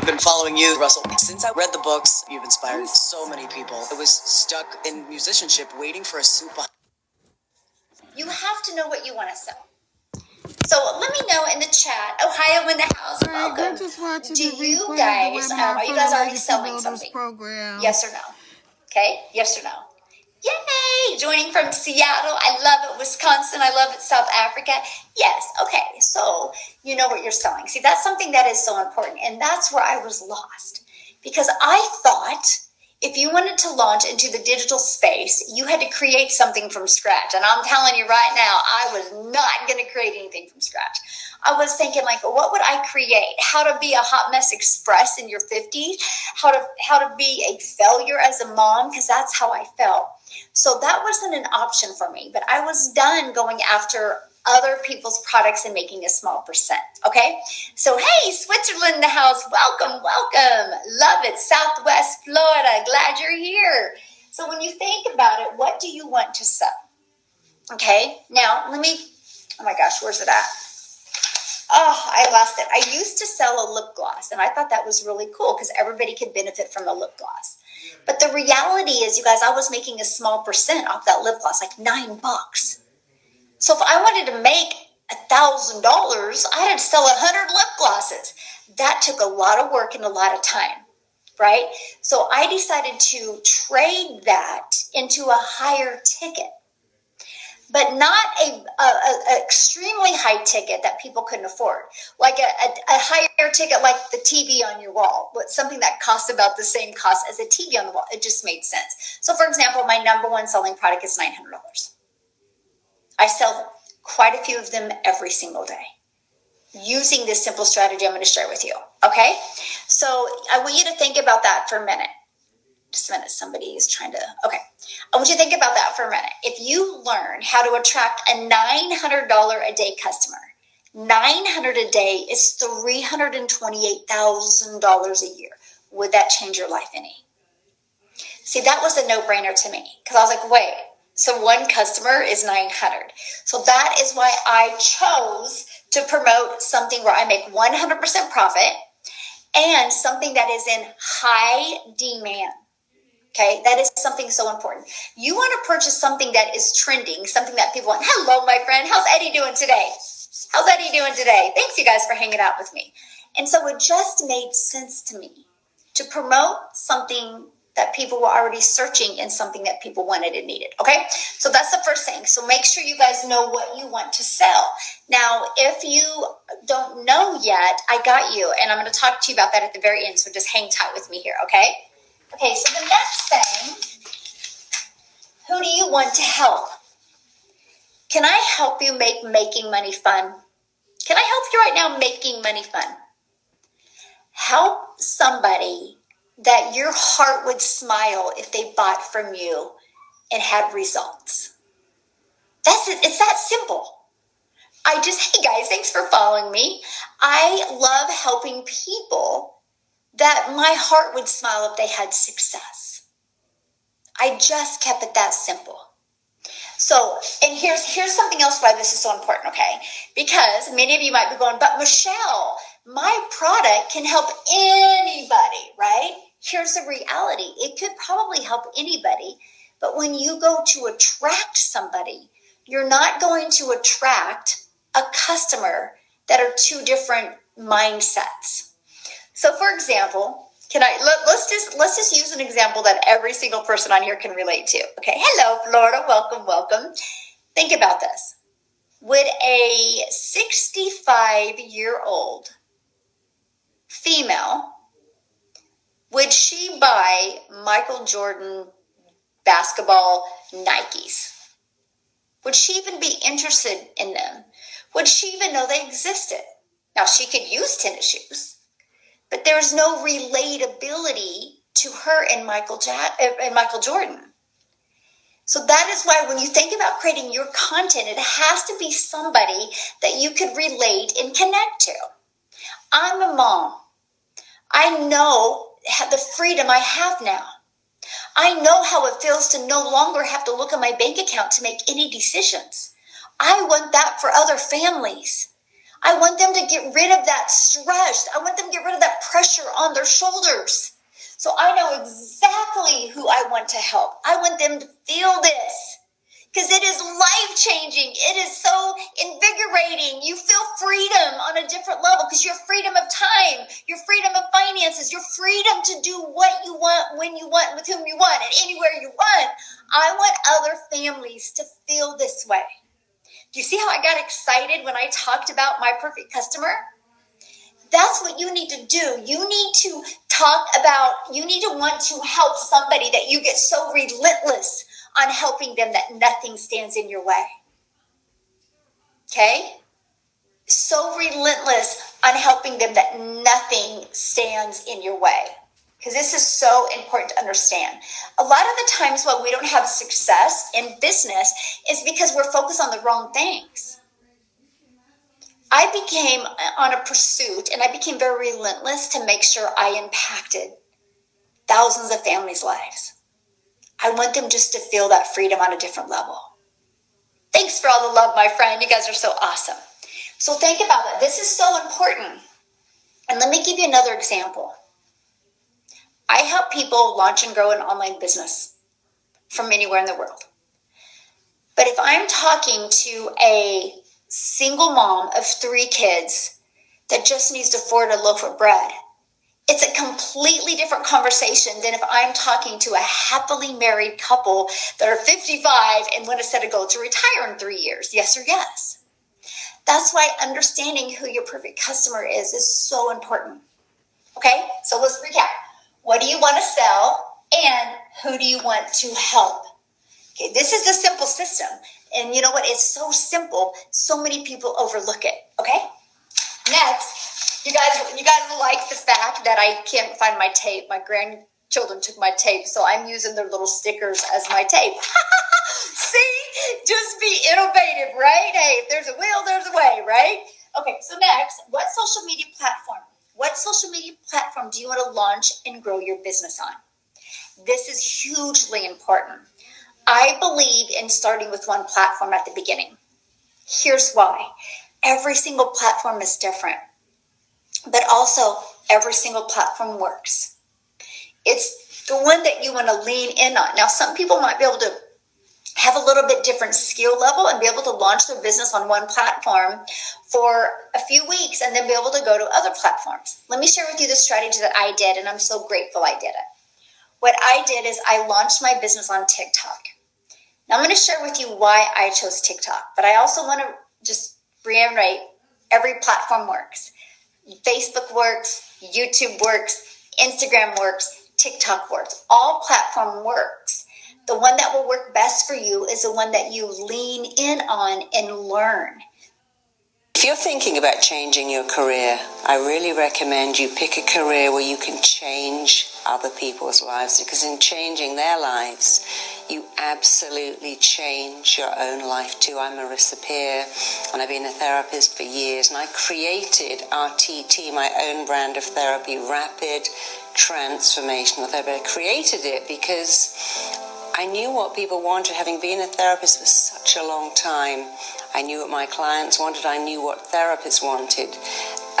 been following you, Russell. Since I read the books, you've inspired so many people. I was stuck in musicianship waiting for a super. You have to know what you want to sell. So let me know in the chat. Ohio in the house. Welcome. Do you guys, are you guys already selling something? Yes or no? Okay. Yes or no? Yay! Joining from Seattle. I love it. Wisconsin. I love it. South Africa. Yes. Okay. So you know what you're selling. See, that's something that is so important. And that's where I was lost. Because I thought if you wanted to launch into the digital space, you had to create something from scratch. And I'm telling you right now, I was not going to create anything from scratch. I was thinking like, what would I create? How to be a hot mess express in your 50s? How to be a failure as a mom? Because that's how I felt. So that wasn't an option for me. But I was done going after other people's products and making a small percent. Okay. So, hey, Switzerland in the house. Welcome, welcome. Love it. Southwest Florida. Glad you're here. So when you think about it, what do you want to sell? Okay. Now oh my gosh, where's it at? Oh, I lost it. I used to sell a lip gloss and I thought that was really cool because everybody could benefit from a lip gloss. But the reality is, you guys, I was making a small percent off that lip gloss, like $9. So if I wanted to make $1,000, I had to sell 100 lip glosses. That took a lot of work and a lot of time, right? So I decided to trade that into a higher ticket, but not a extremely high ticket that people couldn't afford, like a higher ticket like the TV on your wall, but something that costs about the same cost as a TV on the wall. It just made sense. So for example, my number one selling product is $900. I sell quite a few of them every single day using this simple strategy I'm going to share with you. Okay. So I want you to think about that for a minute. Just a minute. Somebody is trying to, okay. I want you to think about that for a minute. If you learn how to attract a $900 a day customer, $900 a day is $328,000 a year. Would that change your life any? See, that was a no-brainer to me because I was like, wait, so one customer is 900. So that is why I chose to promote something where I make 100% profit and something that is in high demand. Okay, that is something so important. You want to purchase something that is trending, something that people want. Hello, my friend. How's Eddie doing today? How's Eddie doing today? Thanks, you guys, for hanging out with me. And so it just made sense to me to promote something that people were already searching and something that people wanted and needed. Okay, so that's the first thing. So make sure you guys know what you want to sell. Now, if you don't know yet, I got you. And I'm going to talk to you about that at the very end. So just hang tight with me here. Okay. Okay. So the next thing, who do you want to help? Can I help you make making money fun? Can I help you right now making money fun? Help somebody that your heart would smile if they bought from you and had results. That's it. It's that simple. Hey guys, thanks for following me. I love helping people that my heart would smile if they had success. I just kept it that simple. So, and here's something else why this is so important, okay? Because many of you might be going, but Michelle, my product can help anybody, right? Here's the reality. It could probably help anybody, but when you go to attract somebody, you're not going to attract a customer that are two different mindsets. So for example, let's just use an example that every single person on here can relate to. Okay. Hello, Florida. Welcome. Think about this. Would a 65-year-old female, would she buy Michael Jordan basketball Nikes? Would she even be interested in them? Would she even know they existed? Now, she could use tennis shoes, but there's no relatability to her and Michael Jordan. So that is why when you think about creating your content, it has to be somebody that you could relate and connect to. I'm a mom. I know the freedom I have now. I know how it feels to no longer have to look at my bank account to make any decisions. I want that for other families. I want them to get rid of that stress. I want them to get rid of that pressure on their shoulders. So I know exactly who I want to help. I want them to feel this because it is life-changing. It is so invigorating. You feel freedom on a different level because your freedom of time, your freedom of finances, your freedom to do what you want, when you want, with whom you want, and anywhere you want. I want other families to feel this way. Do you see how I got excited when I talked about my perfect customer? That's what you need to do. You need to you need to want to help somebody that you get so relentless on helping them that nothing stands in your way. Okay? So relentless on helping them that nothing stands in your way. Because this is so important to understand. A lot of the times why we don't have success in business is because we're focused on the wrong things. I became on a pursuit and I became very relentless to make sure I impacted thousands of families' lives. I want them just to feel that freedom on a different level. Thanks for all the love, my friend. You guys are so awesome. So think about that. This is so important. And let me give you another example. I help people launch and grow an online business from anywhere in the world. But if I'm talking to a single mom of 3 kids that just needs to afford a loaf of bread, it's a completely different conversation than if I'm talking to a happily married couple that are 55 and want to set a goal to retire in 3 years. Yes or yes? That's why understanding who your perfect customer is so important. Okay, so let's recap. What do you want to sell and who do you want to help? Okay, this is a simple system. And you know what? It's so simple. So many people overlook it. Okay? Next, you guys like the fact that I can't find my tape. My grandchildren took my tape, so I'm using their little stickers as my tape. See? Just be innovative, right? Hey, if there's a will, there's a way, right? Okay, so next, what social media platform do you want to launch and grow your business on? This is hugely important. I believe in starting with one platform at the beginning. Here's why. Every single platform is different, but also every single platform works. It's the one that you want to lean in on. Now, some people might be able to have a little bit different skill level and be able to launch their business on one platform for a few weeks and then be able to go to other platforms. Let me share with you the strategy that I did, and I'm so grateful I did it. What I did is I launched my business on TikTok. Now, I'm going to share with you why I chose TikTok, but I also want to just reiterate, every platform works. Facebook works, YouTube works, Instagram works, TikTok works. All platform works. The one that will work best for you is the one that you lean in on and learn. If you're thinking about changing your career, I really recommend you pick a career where you can change other people's lives, because in changing their lives, you absolutely change your own life too. I'm Marissa Peer, and I've been a therapist for years, and I created RTT, my own brand of therapy, rapid transformational therapy. I created it because I knew what people wanted, having been a therapist for such a long time. I knew what my clients wanted. I knew what therapists wanted.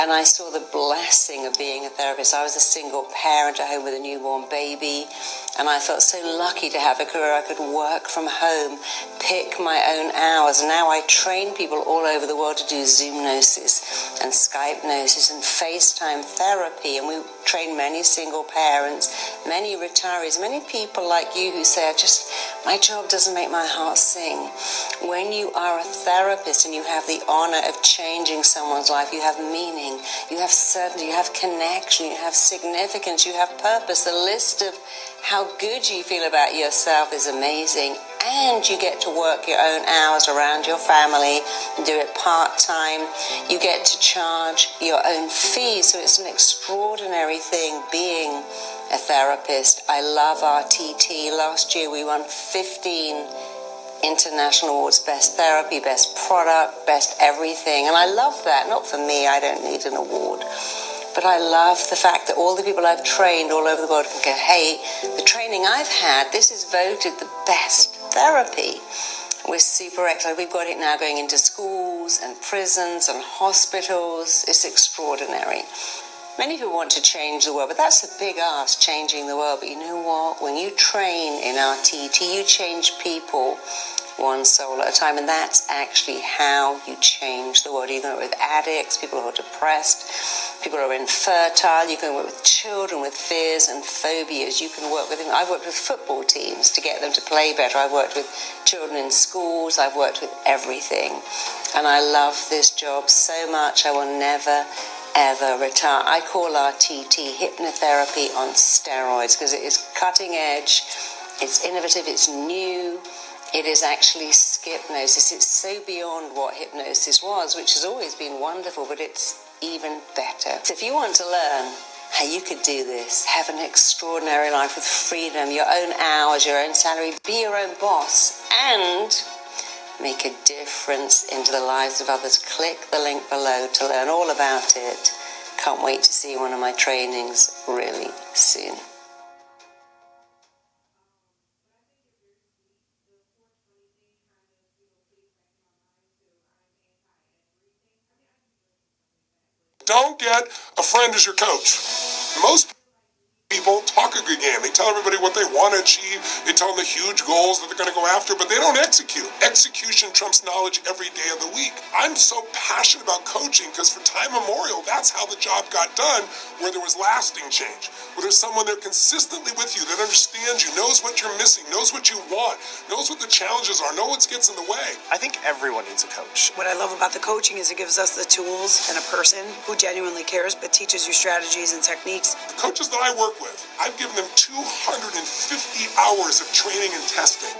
And I saw the blessing of being a therapist. I was a single parent at home with a newborn baby, and I felt so lucky to have a career. I could work from home, pick my own hours. And now I train people all over the world to do Zoom Gnosis and Skype Gnosis and FaceTime therapy. And we train many single parents, many retirees, many people like you who say, my job doesn't make my heart sing. When you are a therapist and you have the honor of changing someone's life, you have meaning, you have certainty, you have connection, you have significance, you have purpose. The list of how good you feel about yourself is amazing. And you get to work your own hours around your family and do it part-time. You get to charge your own fees. So it's an extraordinary thing being a therapist. I love RTT. Last year we won 15 international awards, best therapy, best product, best everything. And I love that. Not for me, I don't need an award. But I love the fact that all the people I've trained all over the world can go, hey, the training I've had, this is voted the best therapy. We're super excited. We've got it now going into schools and prisons and hospitals. It's extraordinary. Many people want to change the world, but that's a big ask, changing the world. But you know what? When you train in RTT, you change people one soul at a time, and that's actually how you change the world. You can work with addicts, people who are depressed, people who are infertile. You can work with children with fears and phobias. You can work with them. I've worked with football teams to get them to play better. I've worked with children in schools. I've worked with everything, and I love this job so much. I will never ever retire. I call RTT hypnotherapy on steroids because it is cutting edge, it's innovative, it's new. It is actually skipnosis. It's so beyond what hypnosis was, which has always been wonderful, but it's even better. So if you want to learn how you could do this, have an extraordinary life with freedom, your own hours, your own salary, be your own boss, and make a difference into the lives of others, click the link below to learn all about it. Can't wait to see one of my trainings really soon. Don't get a friend as your coach. Most people talk a good game. They tell everybody what they want to achieve. They tell them the huge goals that they're going to go after, but they don't execute. Execution trumps knowledge every day of the week. I'm so passionate about coaching because for time immemorial, that's how the job got done, where there was lasting change, where there's someone there consistently with you that understands you, knows what you're missing, knows what you want, knows what the challenges are, knows what gets in the way. I think everyone needs a coach. What I love about the coaching is it gives us the tools and a person who genuinely cares but teaches you strategies and techniques. The coaches that I work with, I've given them 250 hours of training and testing.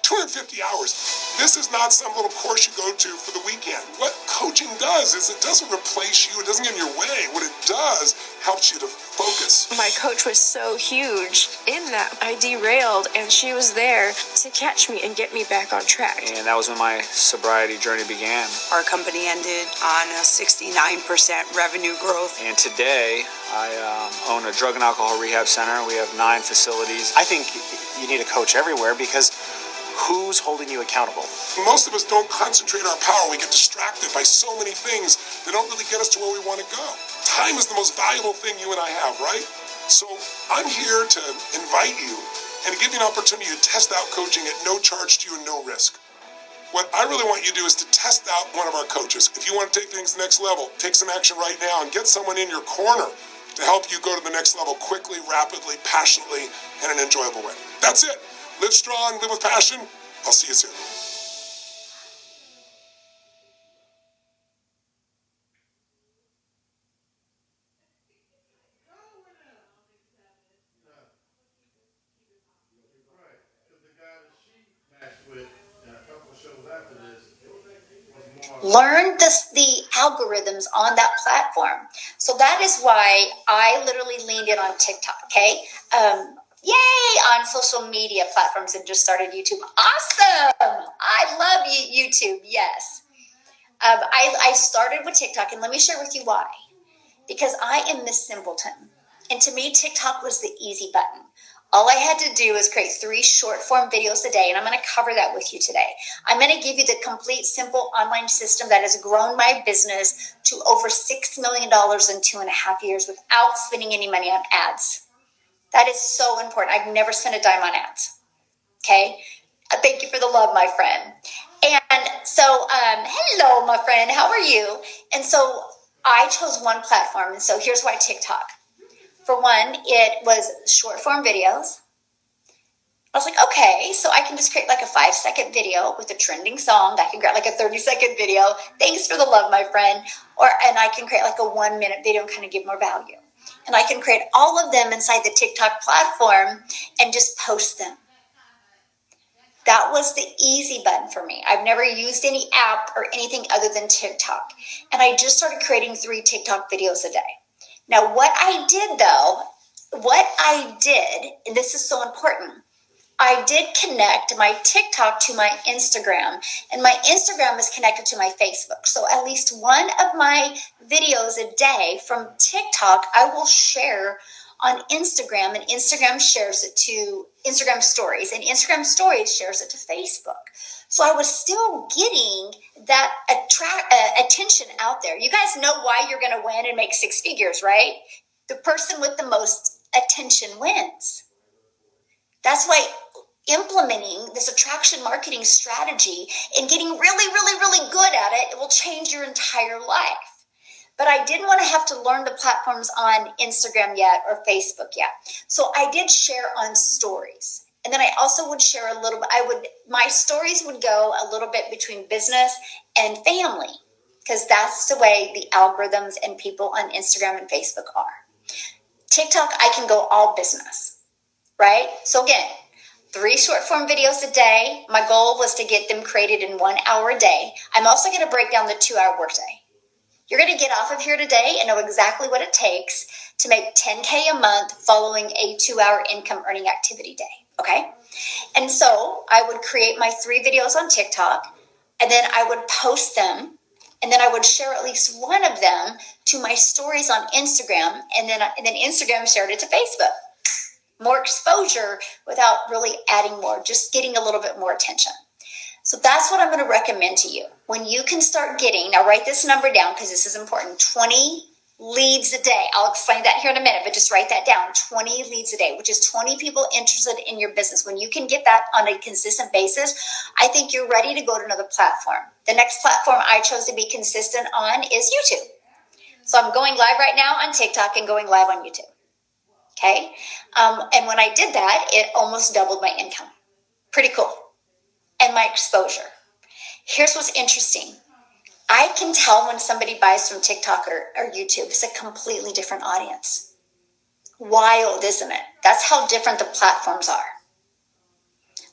250 hours. This is not some little course you go to for the weekend. What coaching does is it doesn't replace you, it doesn't get in your way. What it does helps you to focus. My coach was so huge in that I derailed, and she was there to catch me and get me back on track. And that was when my sobriety journey began. Our company ended on a 69% revenue growth. And today, I own a drug and alcohol rehab center. We have 9 facilities. I think you need a coach everywhere because who's holding you accountable? Most of us don't concentrate our power. We get distracted by so many things that don't really get us to where we want to go. Time is the most valuable thing you and I have, right? So I'm here to invite you and to give you an opportunity to test out coaching at no charge to you and no risk. What I really want you to do is to test out one of our coaches. If you want to take things to the next level, take some action right now and get someone in your corner to help you go to the next level quickly, rapidly, passionately, in an enjoyable way. That's it. Live strong, live with passion. I'll see you soon. Learn the algorithms on that platform. So that is why I literally leaned in on TikTok, okay? Yay, on social media platforms and just started YouTube. Awesome! I love YouTube, yes. I started with TikTok, and let me share with you why. Because I am Miss Simpleton. And to me, TikTok was the easy button. All I had to do was create 3 short-form videos a day, and I'm going to cover that with you today. I'm going to give you the complete, simple online system that has grown my business to over $6 million in 2.5 years without spending any money on ads. That is so important. I've never spent a dime on ads. Okay? Thank you for the love, my friend. And so, hello, my friend. How are you? And so I chose one platform, and so here's why TikTok. For one, it was short form videos. I was like, okay, so I can just create like a 5-second video with a trending song. I can create like a 30-second video. Thanks for the love, my friend. And I can create like a 1-minute video and kind of give more value. And I can create all of them inside the TikTok platform and just post them. That was the easy button for me. I've never used any app or anything other than TikTok. And I just started creating 3 TikTok videos a day. Now, what I did, and this is so important, I did connect my TikTok to my Instagram, and my Instagram is connected to my Facebook. So at least one of my videos a day from TikTok, I will share on Instagram, and Instagram shares it to Instagram stories, and Instagram stories shares it to Facebook. So I was still getting that attention out there. You guys know why you're going to win and make six figures, right? The person with the most attention wins. That's why implementing this attraction marketing strategy and getting really, really, really good at it, it will change your entire life. But I didn't want to have to learn the platforms on Instagram yet or Facebook yet. So I did share on stories. And then I also would share a little bit, my stories would go a little bit between business and family, because that's the way the algorithms and people on Instagram and Facebook are. TikTok, I can go all business, right? So again, 3 short form videos a day. My goal was to get them created in 1 hour a day. I'm also going to break down the 2-hour workday. You're going to get off of here today and know exactly what it takes to make $10K a month following a 2-hour income earning activity day. Okay. And so I would create my 3 videos on TikTok, and then I would post them, and then I would share at least one of them to my stories on Instagram, and then Instagram shared it to Facebook. More exposure without really adding more, just getting a little bit more attention. So that's what I'm going to recommend to you. When you can start getting, now write this number down because this is important, 20 leads a day. I'll explain that here in a minute, but just write that down. 20 leads a day, which is 20 people interested in your business. When you can get that on a consistent basis, I think you're ready to go to another platform. The next platform I chose to be consistent on is YouTube. So I'm going live right now on TikTok and going live on YouTube. Okay. And when I did that, it almost doubled my income. Pretty cool. And my exposure. Here's what's interesting. I can tell when somebody buys from TikTok or YouTube. It's a completely different audience. Wild, isn't it? That's how different the platforms are.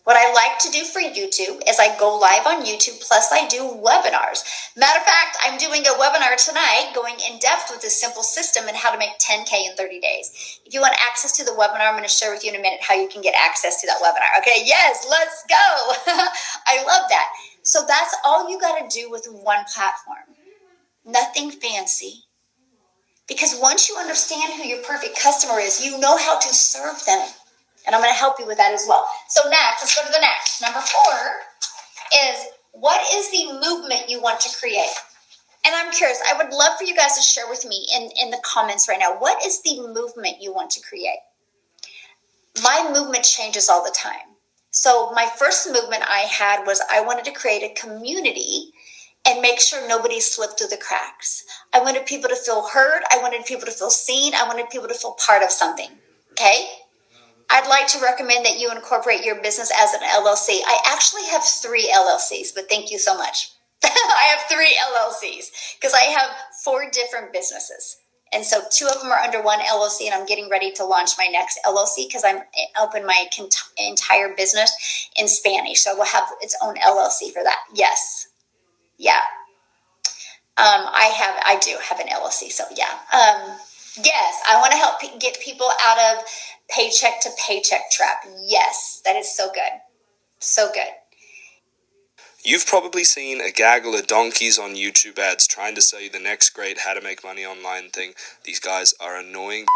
What I like to do for YouTube is I go live on YouTube, plus I do webinars. Matter of fact, I'm doing a webinar tonight going in depth with this simple system and how to make 10K in 30 days. If you want access to the webinar, I'm going to share with you in a minute how you can get access to that webinar. Okay, yes, let's go. I love that. So that's all you got to do with one platform. Nothing fancy. Because once you understand who your perfect customer is, you know how to serve them. And I'm going to help you with that as well. So next, let's go to the next. Number 4 is, what is the movement you want to create? And I'm curious, I would love for you guys to share with me in the comments right now, what is the movement you want to create? My movement changes all the time. So my first movement I had was I wanted to create a community and make sure nobody slipped through the cracks. I wanted people to feel heard. I wanted people to feel seen. I wanted people to feel part of something. Okay? I'd like to recommend that you incorporate your business as an LLC. I actually have 3 LLCs, but thank you so much. I have 3 LLCs because I have 4 different businesses. And so 2 of them are under one LLC, and I'm getting ready to launch my next LLC because I'm open my entire business in Spanish. So we'll have its own LLC for that. Yes. Yeah. I do have an LLC. So yeah. Yes, I want to help get people out of paycheck to paycheck trap. Yes, that is so good. So good. You've probably seen a gaggle of donkeys on YouTube ads trying to sell you the next great how to make money online thing. These guys are annoying.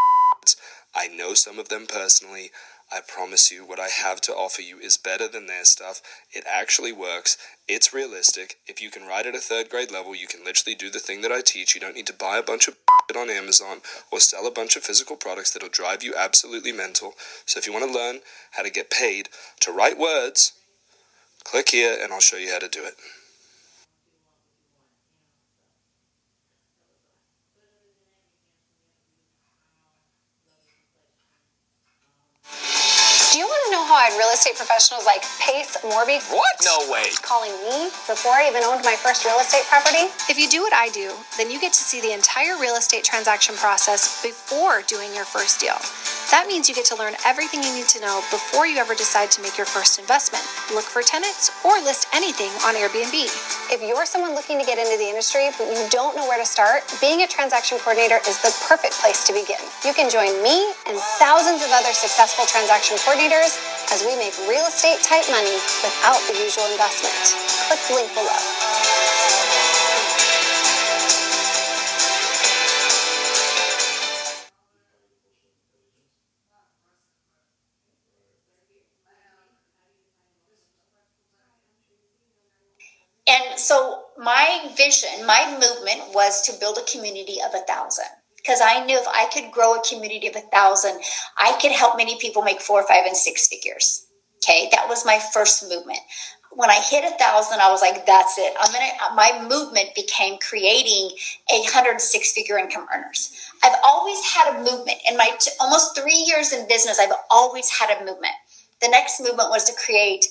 I know some of them personally. I promise you, what I have to offer you is better than their stuff. It actually works. It's realistic. If you can write at a 3rd grade level, you can literally do the thing that I teach. You don't need to buy a bunch of on Amazon or sell a bunch of physical products that'll drive you absolutely mental. So if you want to learn how to get paid to write words, click here and I'll show you how to do it. Do you want to know how I had real estate professionals like Pace Morby? What? No way. Calling me before I even owned my first real estate property? If you do what I do, then you get to see the entire real estate transaction process before doing your first deal. That means you get to learn everything you need to know before you ever decide to make your first investment, look for tenants, or list anything on Airbnb. If you're someone looking to get into the industry but you don't know where to start, being a transaction coordinator is the perfect place to begin. You can join me and thousands of other successful transaction coordinators as we make real estate type money without the usual investment. Click the link below. my vision, my movement was to build a community of 1,000. Because I knew if I could grow a community of 1,000, I could help many people make 4, 5, and 6 figures. Okay, that was my first movement. When I hit 1,000, I was like, that's it. My movement became creating 100 6-figure income earners. I've always had a movement. In my almost 3 years in business, I've always had a movement. The next movement was to create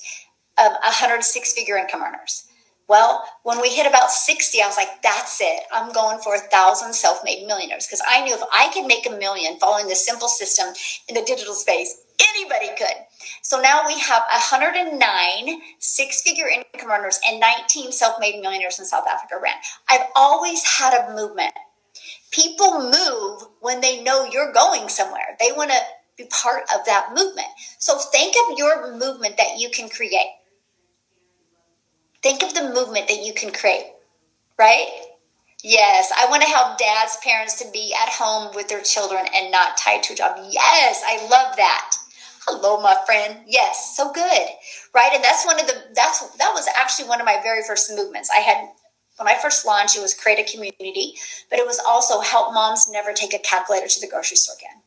100 6-figure income earners. Well, when we hit about 60, I was like, that's it. I'm going for 1,000 self-made millionaires. Because I knew if I could make $1 million following this simple system in the digital space, anybody could. So now we have 109 6-figure income earners and 19 self-made millionaires in South Africa ran. I've always had a movement. People move when they know you're going somewhere. They want to be part of that movement. So think of your movement that you can create. Think of the movement that you can create, right? Yes, I want to help dads, parents to be at home with their children and not tied to a job. Yes, I love that. Hello, my friend. Yes, so good, right? And that's that was actually one of my very first movements. When I first launched, it was create a community, but it was also help moms never take a calculator to the grocery store again.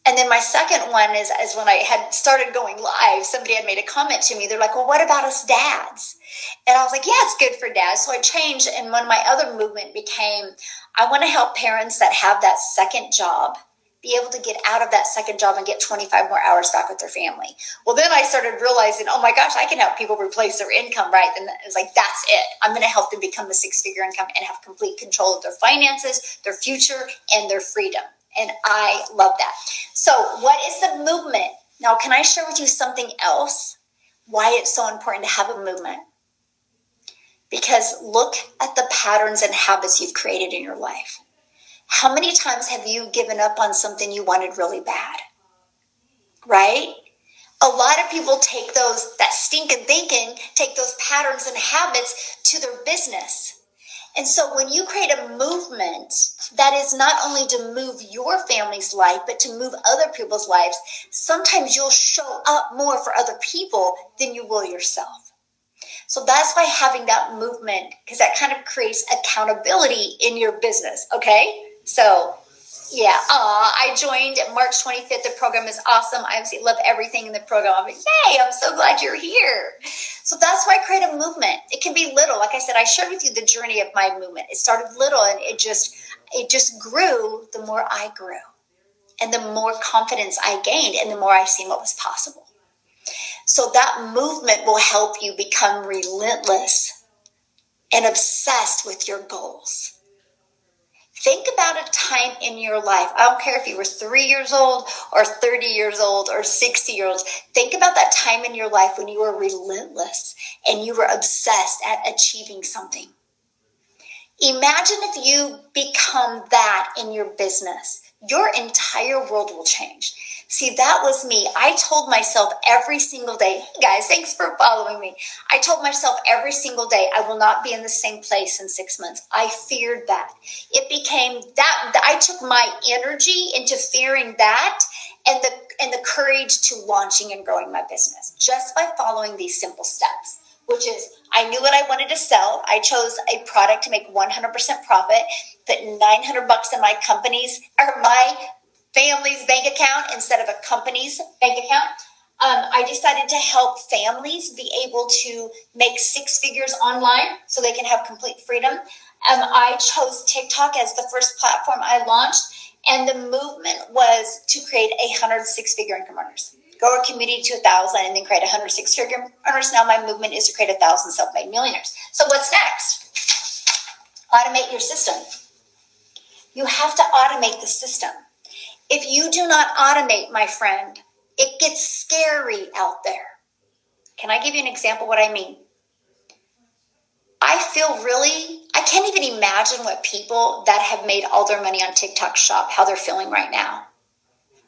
And then my second one is when I had started going live, somebody had made a comment to me. They're like, well, what about us dads? And I was like, yeah, it's good for dads. So I changed. And one of my other movement became, I want to help parents that have that second job be able to get out of that second job and get 25 more hours back with their family. Well, then I started realizing, oh my gosh, I can help people replace their income, right? And it was like, that's it. I'm going to help them become a 6-figure income and have complete control of their finances, their future, and their freedom. And I love that. So what is the movement? Now, can I share with you something else? Why it's so important to have a movement? Because look at the patterns and habits you've created in your life. How many times have you given up on something you wanted really bad? Right? A lot of people take that stinking thinking, take those patterns and habits to their business. And so when you create a movement that is not only to move your family's life, but to move other people's lives, sometimes you'll show up more for other people than you will yourself. So that's why having that movement, because that kind of creates accountability in your business, okay? So, yeah, I joined March 25th. The program is awesome. I absolutely love everything in the program. I'm like, yay, I'm so glad you're here. So that's why I create a movement. It can be little. Like I said, I shared with you the journey of my movement. It started little and it just grew the more I grew and the more confidence I gained and the more I seen what was possible. So that movement will help you become relentless and obsessed with your goals. Think about a time in your life. I don't care if you were 3 years old or 30 years old or 60 years old. Think about that time in your life when you were relentless and you were obsessed at achieving something. Imagine if you become that in your business. Your entire world will change. See, that was me. I told myself every single day, hey guys, thanks for following me. I told myself every single day, I will not be in the same place in 6 months. I feared that. It became that I took my energy into fearing that and the courage to launching and growing my business just by following these simple steps, which is I knew what I wanted to sell. I chose a product to make 100% profit, put $900 in my company's or my family's bank account instead of a company's bank account. I decided to help families be able to make 6 figures online so they can have complete freedom. I chose TikTok as the first platform I launched, and the movement was to create 100 6-figure income earners. Grow a community to 1,000 and then create 100 6-figure earners. Now my movement is to create 1,000 self-made millionaires. So what's next? Automate your system. You have to automate the system. If you do not automate, my friend, it gets scary out there. Can I give you an example of what I mean? I can't even imagine what people that have made all their money on TikTok shop, how they're feeling right now.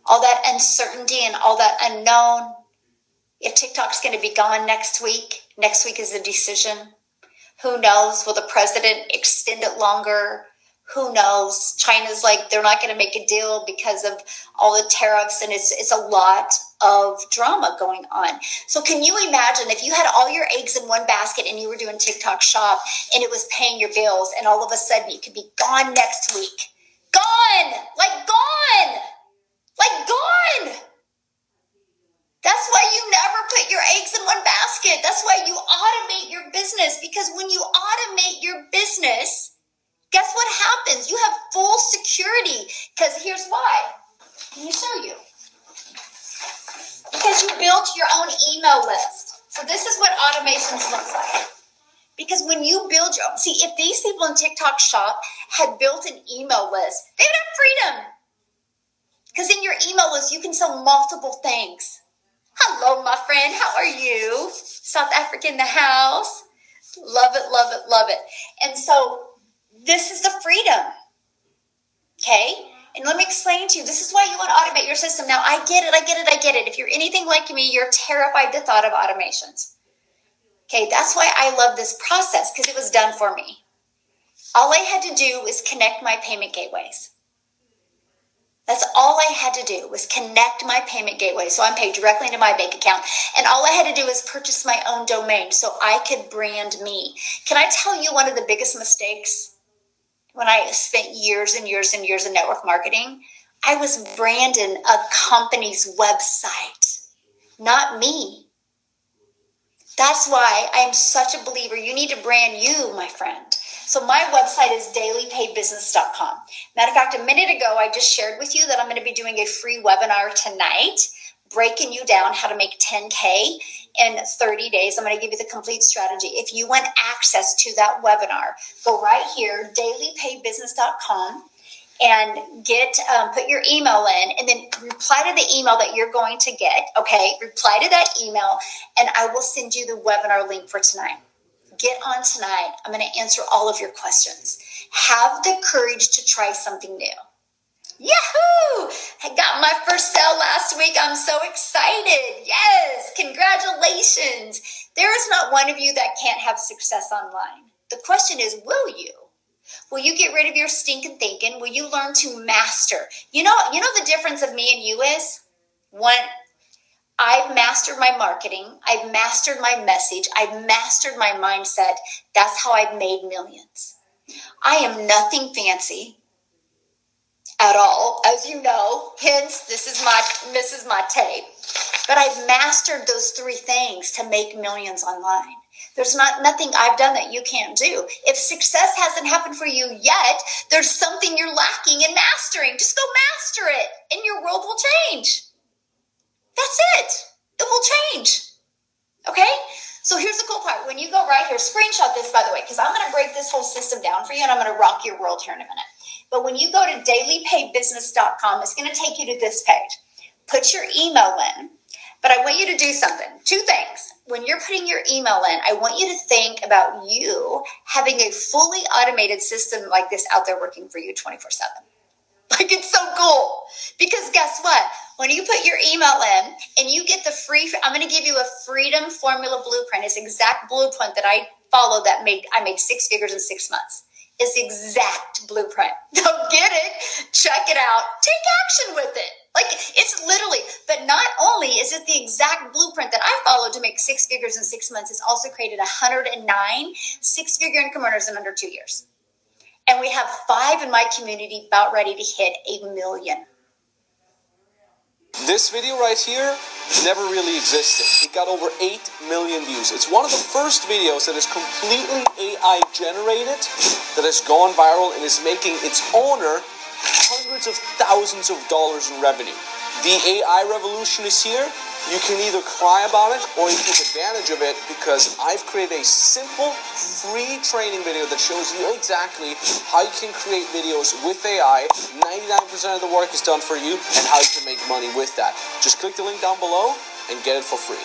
All that uncertainty and all that unknown. If TikTok's going to be gone next week is a decision. Who knows? Will the president extend it longer? Who knows? China's like, they're not going to make a deal because of all the tariffs, and it's a lot of drama going on. So can you imagine if you had all your eggs in one basket and you were doing TikTok Shop and it was paying your bills, and all of a sudden you could be gone next week? Gone! Like gone! Like gone! That's why you never put your eggs in one basket. That's why you automate your business, because when you automate your business, guess what happens? You have full security, because here's why. Let me show you. Because you built your own email list. So this is what automations looks like. Because when you build your own, see, if these people in TikTok Shop had built an email list, they would have freedom. Because in your email list, you can sell multiple things. Hello, my friend. How are you? South Africa in the house. Love it, love it, love it. And so this is the freedom. Okay? And let me explain to you, this is why you want to automate your system. Now, I get it. If you're anything like me, you're terrified to the thought of automations. Okay, that's why I love this process, because it was done for me. All I had to do was connect my payment gateways. That's all I had to do, was connect my payment gateway. So I'm paid directly into my bank account. And all I had to do was purchase my own domain so I could brand me. Can I tell you one of the biggest mistakes when I spent years and years and years in network marketing? I was branding a company's website, not me. That's why I'm such a believer. You need to brand you, my friend. So my website is dailypaybusiness.com. Matter of fact, a minute ago, I just shared with you that I'm going to be doing a free webinar tonight, breaking you down how to make 10K in 30 days. I'm going to give you the complete strategy. If you want access to that webinar, go right here, dailypaybusiness.com, and put your email in, and then reply to the email that you're going to get. Okay, reply to that email, and I will send you the webinar link for tonight. Get on tonight. I'm going to answer all of your questions. Have the courage to try something new. Yahoo! I got my first sale last week. I'm so excited. Yes, congratulations. There is not one of you that can't have success online. The question is, will you? Will you get rid of your stinking thinking? Will you learn to master? You know the difference of me and you is? One, I've mastered my marketing. I've mastered my message. I've mastered my mindset. That's how I've made millions. I am nothing fancy at all, as you know. Hence, this is my tape. But I've mastered those three things to make millions online. There's nothing I've done that you can't do. If success hasn't happened for you yet, there's something you're lacking in mastering. Just go master it, and your world will change. That's it. It will change. Okay? So here's the cool part. When you go right here, screenshot this, by the way, because I'm going to break this whole system down for you, and I'm going to rock your world here in a minute. But when you go to dailypaybusiness.com, it's going to take you to this page. Put your email in, but I want you to do something. Two things. When you're putting your email in, I want you to think about you having a fully automated system like this out there working for you 24/7. Like, it's so cool. Because guess what? When you put your email in and you get the free, I'm going to give you a freedom formula blueprint. It's the exact blueprint that I followed I made 6 figures in 6 months. It's the exact blueprint. Don't get it. Check it out. Take action with it. Like, it's literally, but not only is it the exact blueprint that I followed to make 6 figures in 6 months, it's also created 109 6-figure income earners in under 2 years. And we have 5 in my community about ready to hit 1 million. This video right here never really existed. It got over 8 million views. It's one of the first videos that is completely AI generated, that has gone viral and is making its owner hundreds of thousands of dollars in revenue. The AI revolution is here. You can either cry about it or you take advantage of it, because I've created a simple, free training video that shows you exactly how you can create videos with AI. 99% of the work is done for you, and how you can make money with that. Just click the link down below and get it for free.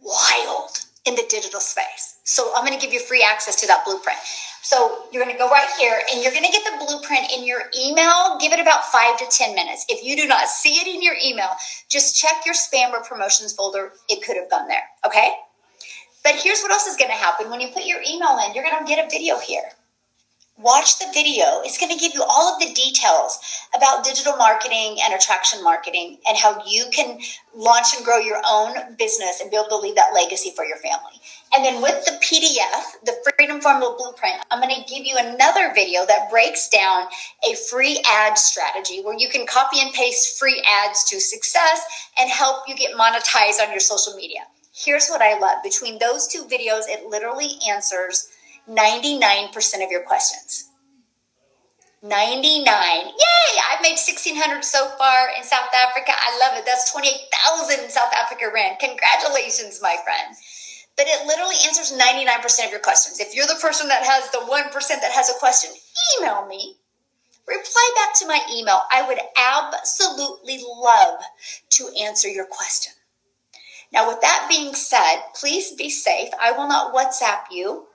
Wild in the digital space. So I'm going to give you free access to that blueprint. So you're going to go right here and you're going to get the blueprint in your email. Give it about 5 to 10 minutes. If you do not see it in your email, just check your spam or promotions folder. It could have gone there. Okay. But here's what else is going to happen. When you put your email in, you're going to get a video here. Watch the video. It's going to give you all of the details about digital marketing and attraction marketing and how you can launch and grow your own business and be able to leave that legacy for your family. And then with the PDF, the Freedom Formula Blueprint, I'm going to give you another video that breaks down a free ad strategy where you can copy and paste free ads to success and help you get monetized on your social media. Here's what I love. Between those two videos, it literally answers 99% of your questions. 99. Yay! I've made 1,600 so far in South Africa. I love it. That's 28,000 South Africa rand. Congratulations, my friend. But it literally answers 99% of your questions. If you're the person that has the 1% that has a question, email me. Reply back to my email. I would absolutely love to answer your question. Now, with that being said, please be safe. I will not WhatsApp you.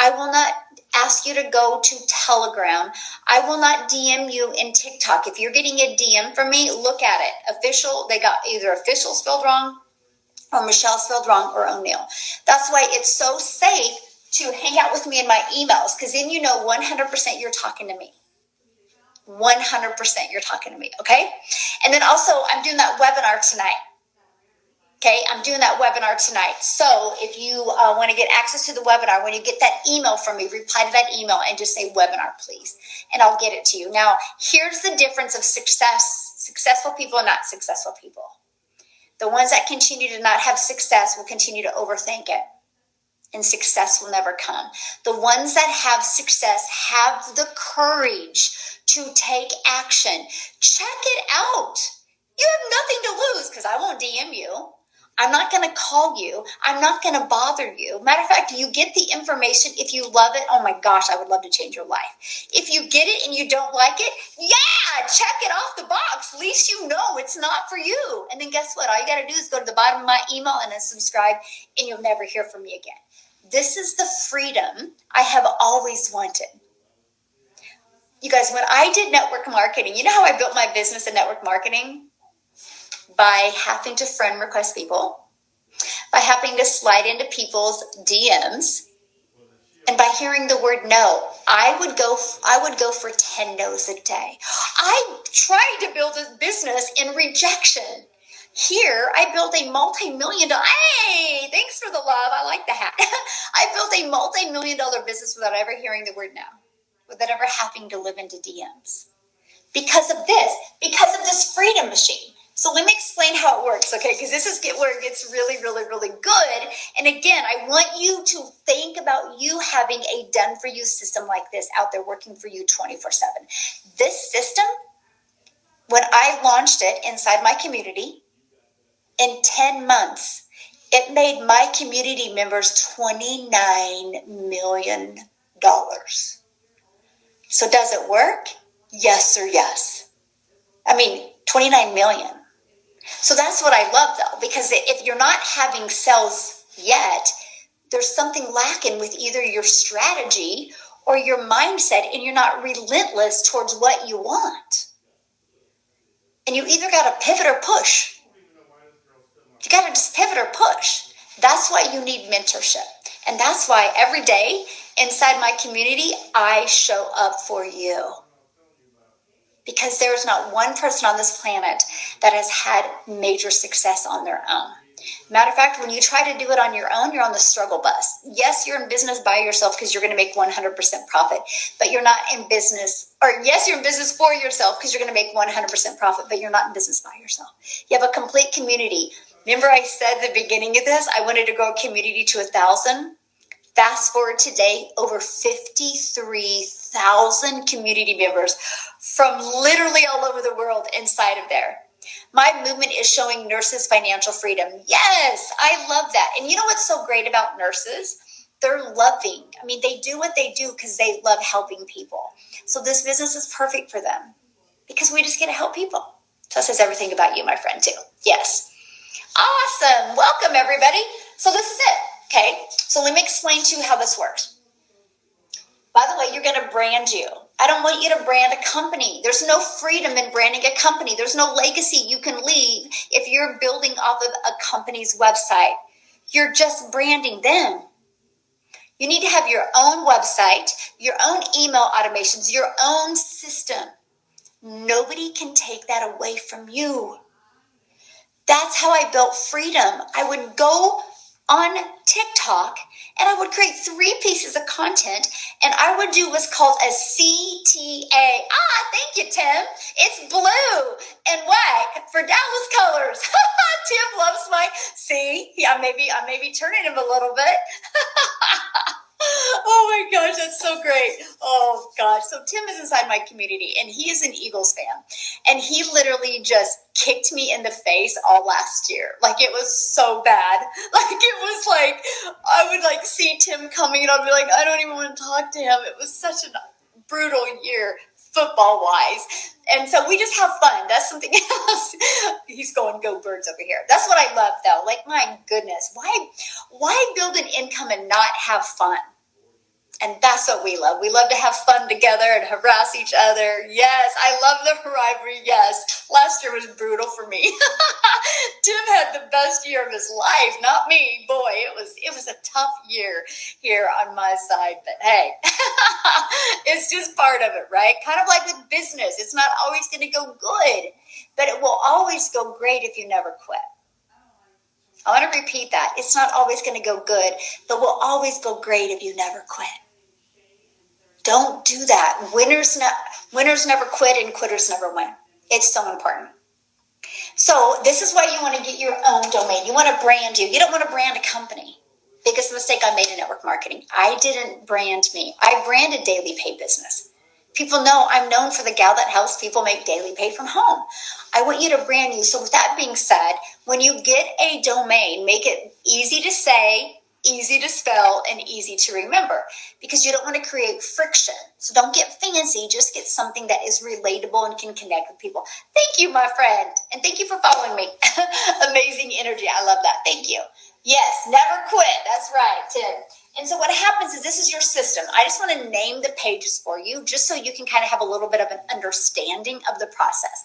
I will not ask you to go to Telegram. I will not DM you in TikTok. If you're getting a DM from me, look at it. Official, they got either official spelled wrong or Michelle spelled wrong or O'Neill. That's why it's so safe to hang out with me in my emails, because then you know 100% you're talking to me. 100% you're talking to me, okay? And then also, I'm doing that webinar tonight. Okay, I'm doing that webinar tonight. So if you want to get access to the webinar, when you get that email from me, reply to that email and just say webinar, please. And I'll get it to you. Now, here's the difference of successful people and not successful people. The ones that continue to not have success will continue to overthink it. And success will never come. The ones that have success have the courage to take action. Check it out. You have nothing to lose because I won't DM you. I'm not going to call you. I'm not going to bother you. Matter of fact, you get the information. If you love it, oh my gosh, I would love to change your life. If you get it and you don't like it, yeah, check it off the box. At least you know it's not for you. And then guess what? All you got to do is go to the bottom of my email and then subscribe, and you'll never hear from me again. This is the freedom I have always wanted. You guys, when I did network marketing, you know how I built my business in network marketing? By having to friend request people, by having to slide into people's DMs, and by hearing the word no. I would go for 10 no's a day. I tried to build a business in rejection. Here, I built a multi-million-dollar, hey, thanks for the love, I like the hat. I built a multi-million-dollar business without ever hearing the word no, without ever having to live into DMs. Because of this freedom machine. So let me explain how it works, okay? Because this is where it gets really, really, really good. And again, I want you to think about you having a done-for-you system like this out there working for you 24/7. This system, when I launched it inside my community, in 10 months, it made my community members $29 million. So does it work? Yes or yes. I mean, 29 million. So that's what I love, though, because if you're not having sales yet, there's something lacking with either your strategy or your mindset, and you're not relentless towards what you want. And you either got to pivot or push. You got to just pivot or push. That's why you need mentorship. And that's why every day inside my community, I show up for you. Because there is not one person on this planet that has had major success on their own. Matter of fact, when you try to do it on your own, you're on the struggle bus. Yes, you're in business by yourself because you're going to make 100% profit, but you're not in business, or yes, you're in business for yourself because you're going to make 100% profit, but you're not in business by yourself. You have a complete community. Remember I said at the beginning of this, I wanted to grow a community to 1,000. Fast forward today, over 53,000 community members from literally all over the world inside of there. My movement is showing nurses financial freedom. Yes, I love that. And you know what's so great about nurses? They're loving. I mean, they do what they do because they love helping people. So this business is perfect for them because we just get to help people. So it says everything about you, my friend, too. Yes. Awesome. Welcome, everybody. So this is it. Okay, so let me explain to you how this works. By the way, you're going to brand you. I don't want you to brand a company. There's no freedom in branding a company. There's no legacy you can leave if you're building off of a company's website. You're just branding them. You need to have your own website, your own email automations, your own system. Nobody can take that away from you. That's how I built freedom. I would go on TikTok and I would create 3 pieces of content and I would do what's called a CTA. Thank you, Tim. It's blue and white for Dallas colors. Tim loves my, see, I may be turning him a little bit. Oh my gosh, that's so great. Oh gosh. So Tim is inside my community and he is an Eagles fan. And he literally just kicked me in the face all last year. Like it was so bad. Like it was like, I would like see Tim coming and I'd be like, I don't even want to talk to him. It was such a brutal year football wise. And so we just have fun. That's something else. He's going, go Birds over here. That's what I love though. Like my goodness, why build an income and not have fun? And that's what we love. We love to have fun together and harass each other. Yes, I love the rivalry. Yes, last year was brutal for me. Tim had the best year of his life, not me. Boy, it was a tough year here on my side. But hey, it's just part of it, right? Kind of like with business. It's not always going to go good, but it will always go great if you never quit. I want to repeat that. It's not always going to go good, but will always go great if you never quit. Don't do that. Winners never quit and quitters never win. It's so important. So this is why you want to get your own domain. You want to brand you. You don't want to brand a company. Biggest mistake I made in network marketing. I didn't brand me. I branded Daily Pay Business. People know I'm known for the gal that helps people make daily pay from home. I want you to brand you. So with that being said, when you get a domain, make it easy to say, easy to spell, and easy to remember because you don't want to create friction. So don't get fancy. Just get something that is relatable and can connect with people. Thank you, my friend. And thank you for following me. Amazing energy. I love that. Thank you. Yes, never quit. That's right, Tim. And so what happens is this is your system. I just want to name the pages for you just so you can kind of have a little bit of an understanding of the process.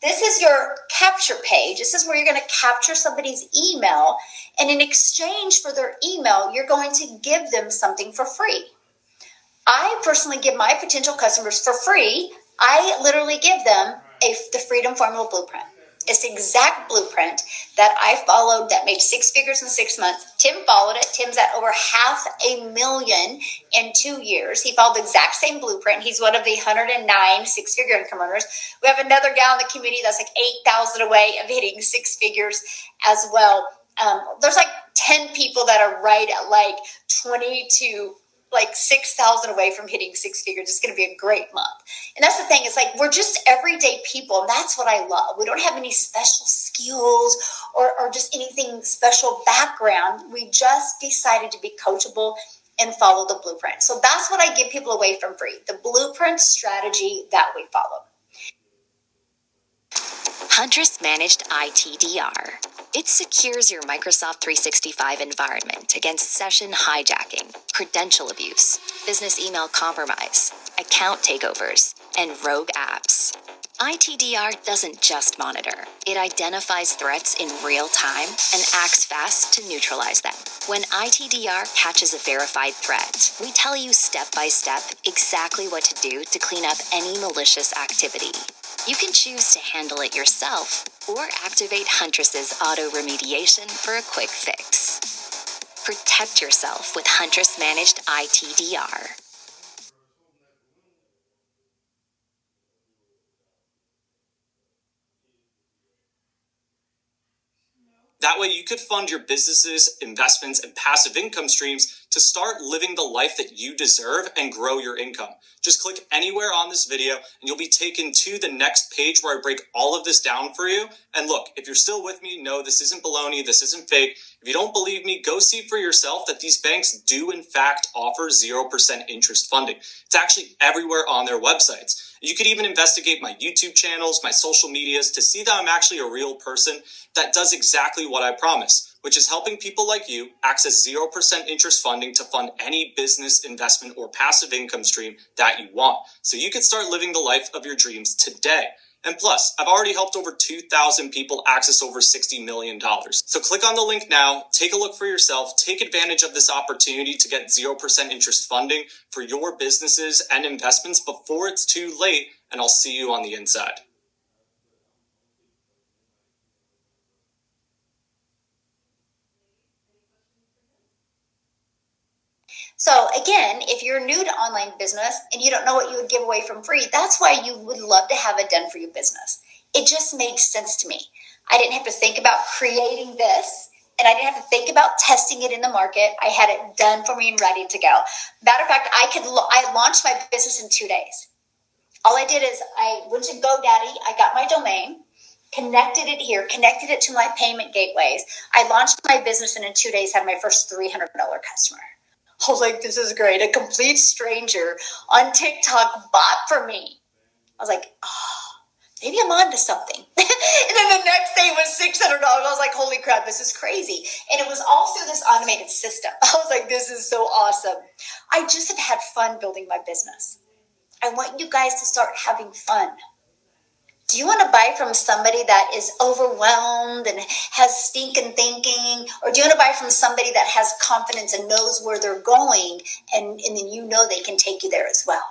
This is your capture page. This is where you're going to capture somebody's email. And in exchange for their email, you're going to give them something for free. I personally give my potential customers for free. I literally give them the Freedom Formula Blueprint. It's the exact blueprint that I followed that made 6 figures in 6 months. Tim followed it. Tim's at over $500,000 in 2 years. He followed the exact same blueprint. He's one of the 109 6-figure income earners. We have another gal in the community that's like 8,000 away of hitting 6 figures as well. There's like 10 people that are right at like 20 to like 6,000 away from hitting 6 figures. It's going to be a great month. And that's the thing. It's like we're just everyday people. And that's what I love. We don't have any special skills or just anything special background. We just decided to be coachable and follow the blueprint. So that's what I give people away from free. The blueprint strategy that we follow. Huntress Managed ITDR. It secures your Microsoft 365 environment against session hijacking, credential abuse, business email compromise, account takeovers, and rogue apps. ITDR doesn't just monitor. It identifies threats in real time and acts fast to neutralize them. When ITDR catches a verified threat, we tell you step by step exactly what to do to clean up any malicious activity. You can choose to handle it yourself or activate Huntress's auto remediation for a quick fix. Protect yourself with Huntress Managed ITDR. That way you could fund your businesses, investments, and passive income streams to start living the life that you deserve and grow your income. Just click anywhere on this video and you'll be taken to the next page where I break all of this down for you. And look, if you're still with me, no, this isn't baloney, this isn't fake. If you don't believe me, go see for yourself that these banks do in fact offer 0% interest funding. It's actually everywhere on their websites. You could even investigate my YouTube channels, my social medias to see that I'm actually a real person that does exactly what I promise, which is helping people like you access 0% interest funding to fund any business, investment, or passive income stream that you want. So you can start living the life of your dreams today. And plus, I've already helped over 2,000 people access over $60 million. So click on the link now, take a look for yourself, take advantage of this opportunity to get 0% interest funding for your businesses and investments before it's too late, and I'll see you on the inside. So again, if you're new to online business and you don't know what you would give away from free, that's why you would love to have it done for your business. It just made sense to me. I didn't have to think about creating this, and I didn't have to think about testing it in the market. I had it done for me and ready to go. Matter of fact, I launched my business in 2 days. All I did is I went to GoDaddy, I got my domain, connected it here, connected it to my payment gateways. I launched my business and in 2 days had my first $300 customer. I was like, this is great. A complete stranger on TikTok bought for me. I was like, oh, maybe I'm on to something. And then the next day was $600. I was like, holy crap, this is crazy. And it was all through this automated system. I was like, this is so awesome. I just have had fun building my business. I want you guys to start having fun. Do you want to buy from somebody that is overwhelmed and has stinking thinking? Or do you want to buy from somebody that has confidence and knows where they're going and then you know they can take you there as well?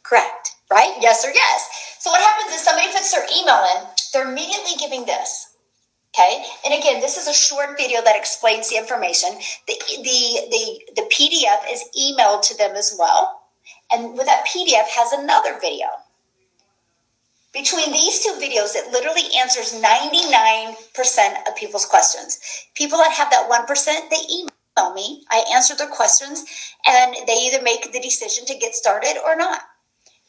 Correct, right? Yes or yes. So what happens is somebody puts their email in, they're immediately giving this. Okay, and again, this is a short video that explains the information. The PDF is emailed to them as well. And with that PDF has another video. Between these two videos, it literally answers 99% of people's questions. People that have that 1%, they email me. I answer their questions, and they either make the decision to get started or not.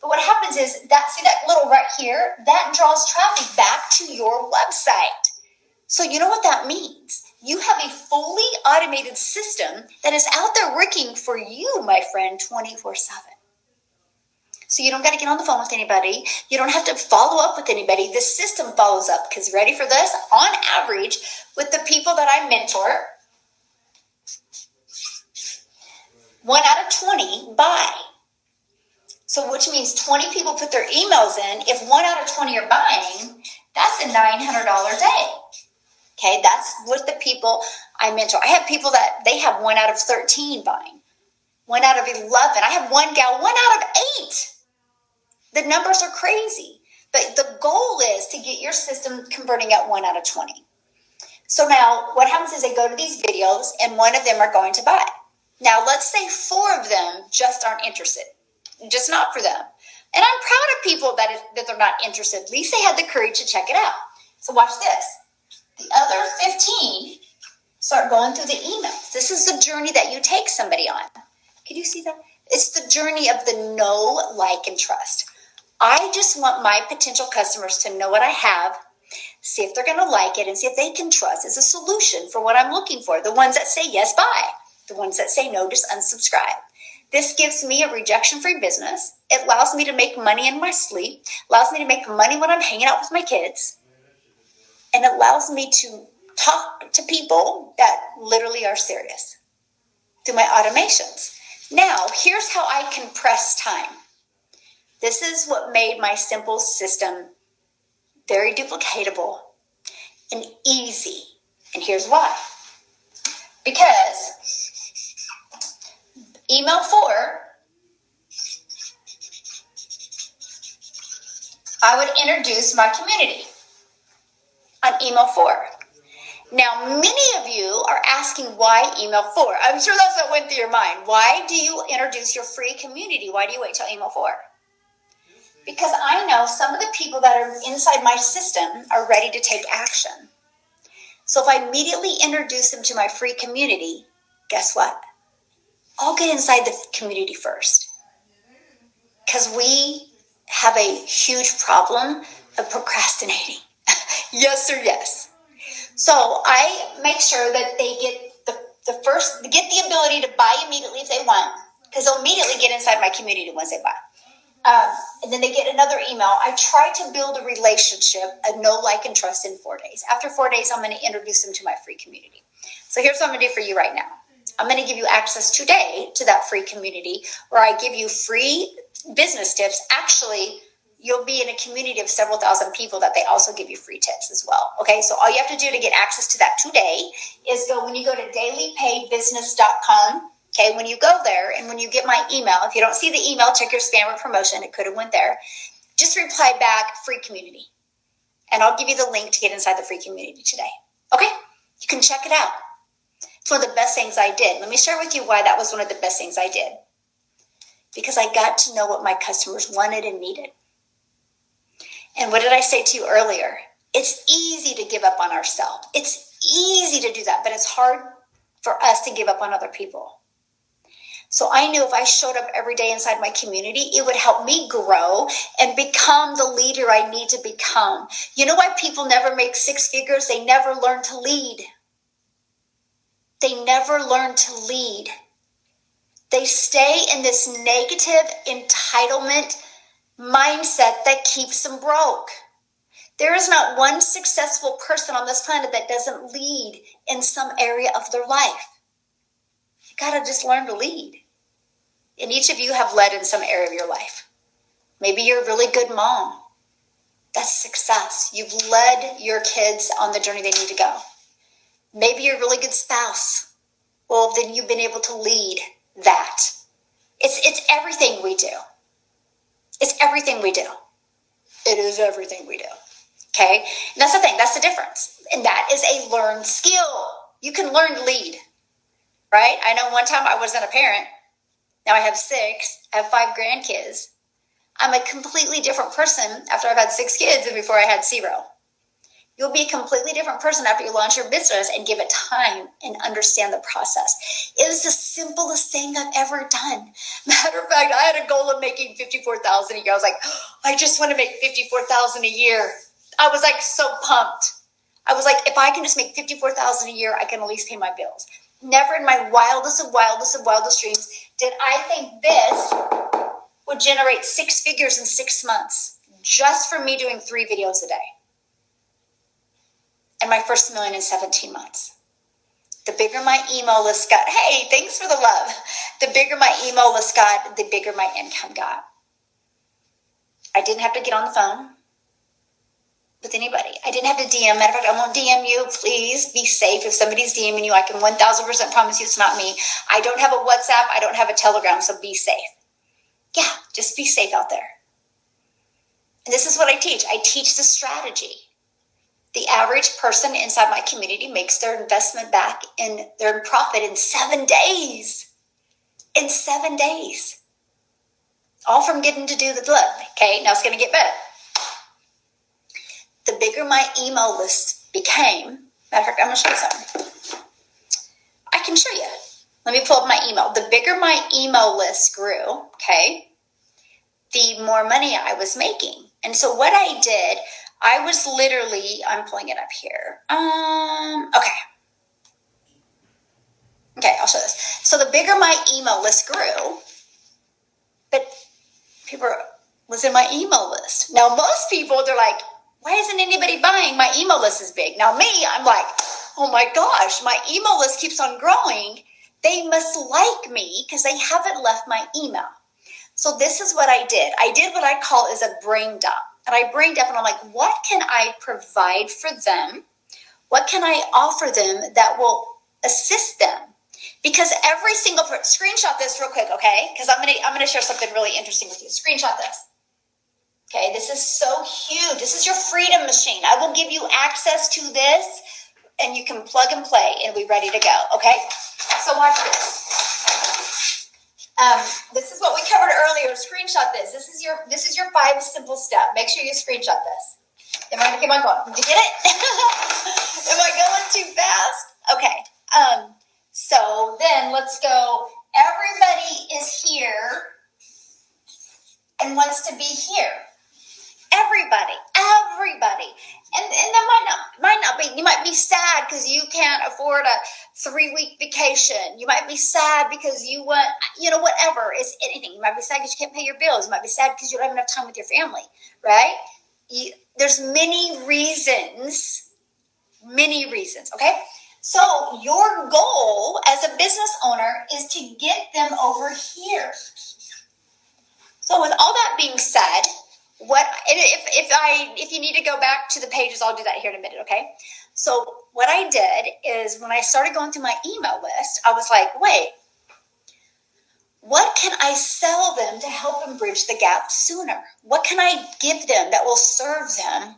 But what happens is, see that little right here? That draws traffic back to your website. So you know what that means? You have a fully automated system that is out there working for you, my friend, 24/7. So you don't got to get on the phone with anybody. You don't have to follow up with anybody. The system follows up because, ready for this? On average, with the people that I mentor, 1 out of 20 buy. So which means 20 people put their emails in. If 1 out of 20 are buying, that's a $900 day. Okay, that's with the people I mentor. I have people that they have 1 out of 13 buying. 1 out of 11. I have one gal, 1 out of 8. The numbers are crazy, but the goal is to get your system converting at 1 out of 20. So now what happens is they go to these videos and 1 of them are going to buy. Now let's say 4 of them just aren't interested, just not for them. And I'm proud of people that they're not interested. At least they had the courage to check it out. So watch this. The other 15 start going through the emails. This is the journey that you take somebody on. Can you see that? It's the journey of the know, like, and trust. I just want my potential customers to know what I have, see if they're going to like it, and see if they can trust as a solution for what I'm looking for. The ones that say yes, buy. The ones that say no, just unsubscribe. This gives me a rejection-free business. It allows me to make money in my sleep, allows me to make money when I'm hanging out with my kids, and it allows me to talk to people that literally are serious through my automations. Now, here's how I compress time. This is what made my simple system very duplicatable and easy. And here's why. Because email 4, I would introduce my community on email 4. Now, many of you are asking why email 4. I'm sure that's what went through your mind. Why do you introduce your free community? Why do you wait till email 4? Because I know some of the people that are inside my system are ready to take action. So if I immediately introduce them to my free community, guess what? I'll get inside the community first. Because we have a huge problem of procrastinating. Yes or yes. So I make sure that they get the ability to buy immediately if they want, because they'll immediately get inside my community once they buy. And then they get another email. I try to build a relationship, a know, like, and trust in 4 days. After 4 days, I'm going to introduce them to my free community. So here's what I'm going to do for you right now. I'm going to give you access today to that free community where I give you free business tips. Actually, you'll be in a community of several thousand people that they also give you free tips as well. Okay, so all you have to do to get access to that today is when you go to dailypaidbusiness.com. Okay, when you go there and when you get my email, if you don't see the email, check your spam or promotion. It could have went there. Just reply back, free community. And I'll give you the link to get inside the free community today. Okay, you can check it out. It's one of the best things I did. Let me share with you why that was one of the best things I did. Because I got to know what my customers wanted and needed. And what did I say to you earlier? It's easy to give up on ourselves. It's easy to do that, but it's hard for us to give up on other people. So I knew if I showed up every day inside my community, it would help me grow and become the leader I need to become. You know why people never make six figures? They never learn to lead. They never learn to lead. They stay in this negative entitlement mindset that keeps them broke. There is not one successful person on this planet that doesn't lead in some area of their life. You got to just learn to lead. And each of you have led in some area of your life. Maybe you're a really good mom. That's success. You've led your kids on the journey they need to go. Maybe you're a really good spouse. Well, then you've been able to lead that. It's everything we do. It's everything we do. It is everything we do. Okay? And that's the thing. That's the difference. And that is a learned skill. You can learn to lead. Right? I know one time I wasn't a parent. Now I have 6. I have 5 grandkids. I'm a completely different person after I've had 6 kids than before I had 0. You'll be a completely different person after you launch your business and give it time and understand the process. It was the simplest thing I've ever done. Matter of fact, I had a goal of making $54,000 a year. I was like, I just want to make $54,000 a year. I was like so pumped. I was like, if I can just make $54,000 a year, I can at least pay my bills. Never in my wildest dreams did I think this would generate 6 figures in 6 months just from me doing 3 videos a day. And my first $1 million in 17 months. The bigger my email list got, hey, thanks for the love. The bigger my email list got, the bigger my income got. I didn't have to get on the phone with anybody. I didn't have to DM. Matter of fact, I won't DM you. Please be safe. If somebody's DMing you, I can 1000% promise you it's not me. I don't have a WhatsApp. I don't have a Telegram, so be safe. Yeah, just be safe out there. And this is what I teach. I teach the strategy. The average person inside my community makes their investment back in their profit in 7 days. In 7 days. All from getting to do the look. Okay, now it's going to get better. The bigger my email list became, matter of fact, I'm going to show you something. I can show you. Let me pull up my email. The bigger my email list grew, okay, the more money I was making. And so what I did, I was literally, I'm pulling it up here. Okay, I'll show this. So the bigger my email list grew, but people was in my email list. Now, most people, they're like, why isn't anybody buying? My email list is big. Now me, I'm like, oh my gosh, my email list keeps on growing. They must like me because they haven't left my email. So this is what I did. I did what I call is a brain dump. And I brain dump and I'm like, what can I provide for them? What can I offer them that will assist them? Because every single screenshot this real quick, okay? Because I'm gonna share something really interesting with you. Screenshot this. Okay, this is so huge. This is your freedom machine. I will give you access to this, and you can plug and play and be ready to go. Okay, so watch this. This is what we covered earlier. Screenshot this. This is your 5 simple step. Make sure you screenshot this. Am I going? Did you get it? Am I going too fast? Okay. So then let's go. Everybody is here and wants to be here. Everybody. And that might not be, you might be sad because you can't afford a 3-week vacation. You might be sad because you want, whatever. It's anything. You might be sad because you can't pay your bills. You might be sad because you don't have enough time with your family, right? There's many reasons, okay? So your goal as a business owner is to get them over here. So with all that being said, if you need to go back to the pages, I'll do that here in a minute, okay? So what I did is when I started going through my email list, I was like, wait, what can I sell them to help them bridge the gap sooner? What can I give them that will serve them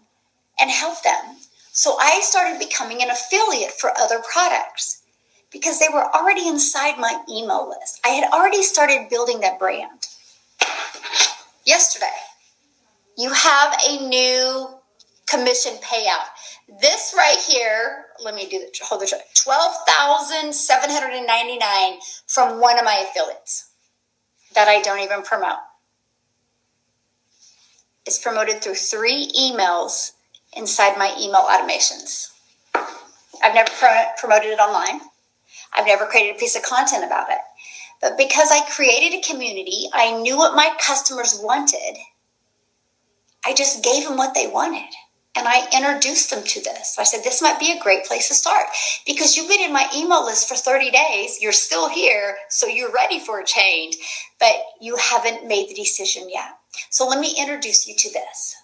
and help them? So I started becoming an affiliate for other products because they were already inside my email list. I had already started building that brand. Yesterday, you have a new commission payout. This right here, let me do the hold the chart. $12,799 from one of my affiliates that I don't even promote. It's promoted through 3 emails inside my email automations. I've never promoted it online. I've never created a piece of content about it. But because I created a community, I knew what my customers wanted. I just gave them what they wanted. And I introduced them to this. I said, this might be a great place to start because you've been in my email list for 30 days. You're still here, so you're ready for a change, but you haven't made the decision yet. So let me introduce you to this.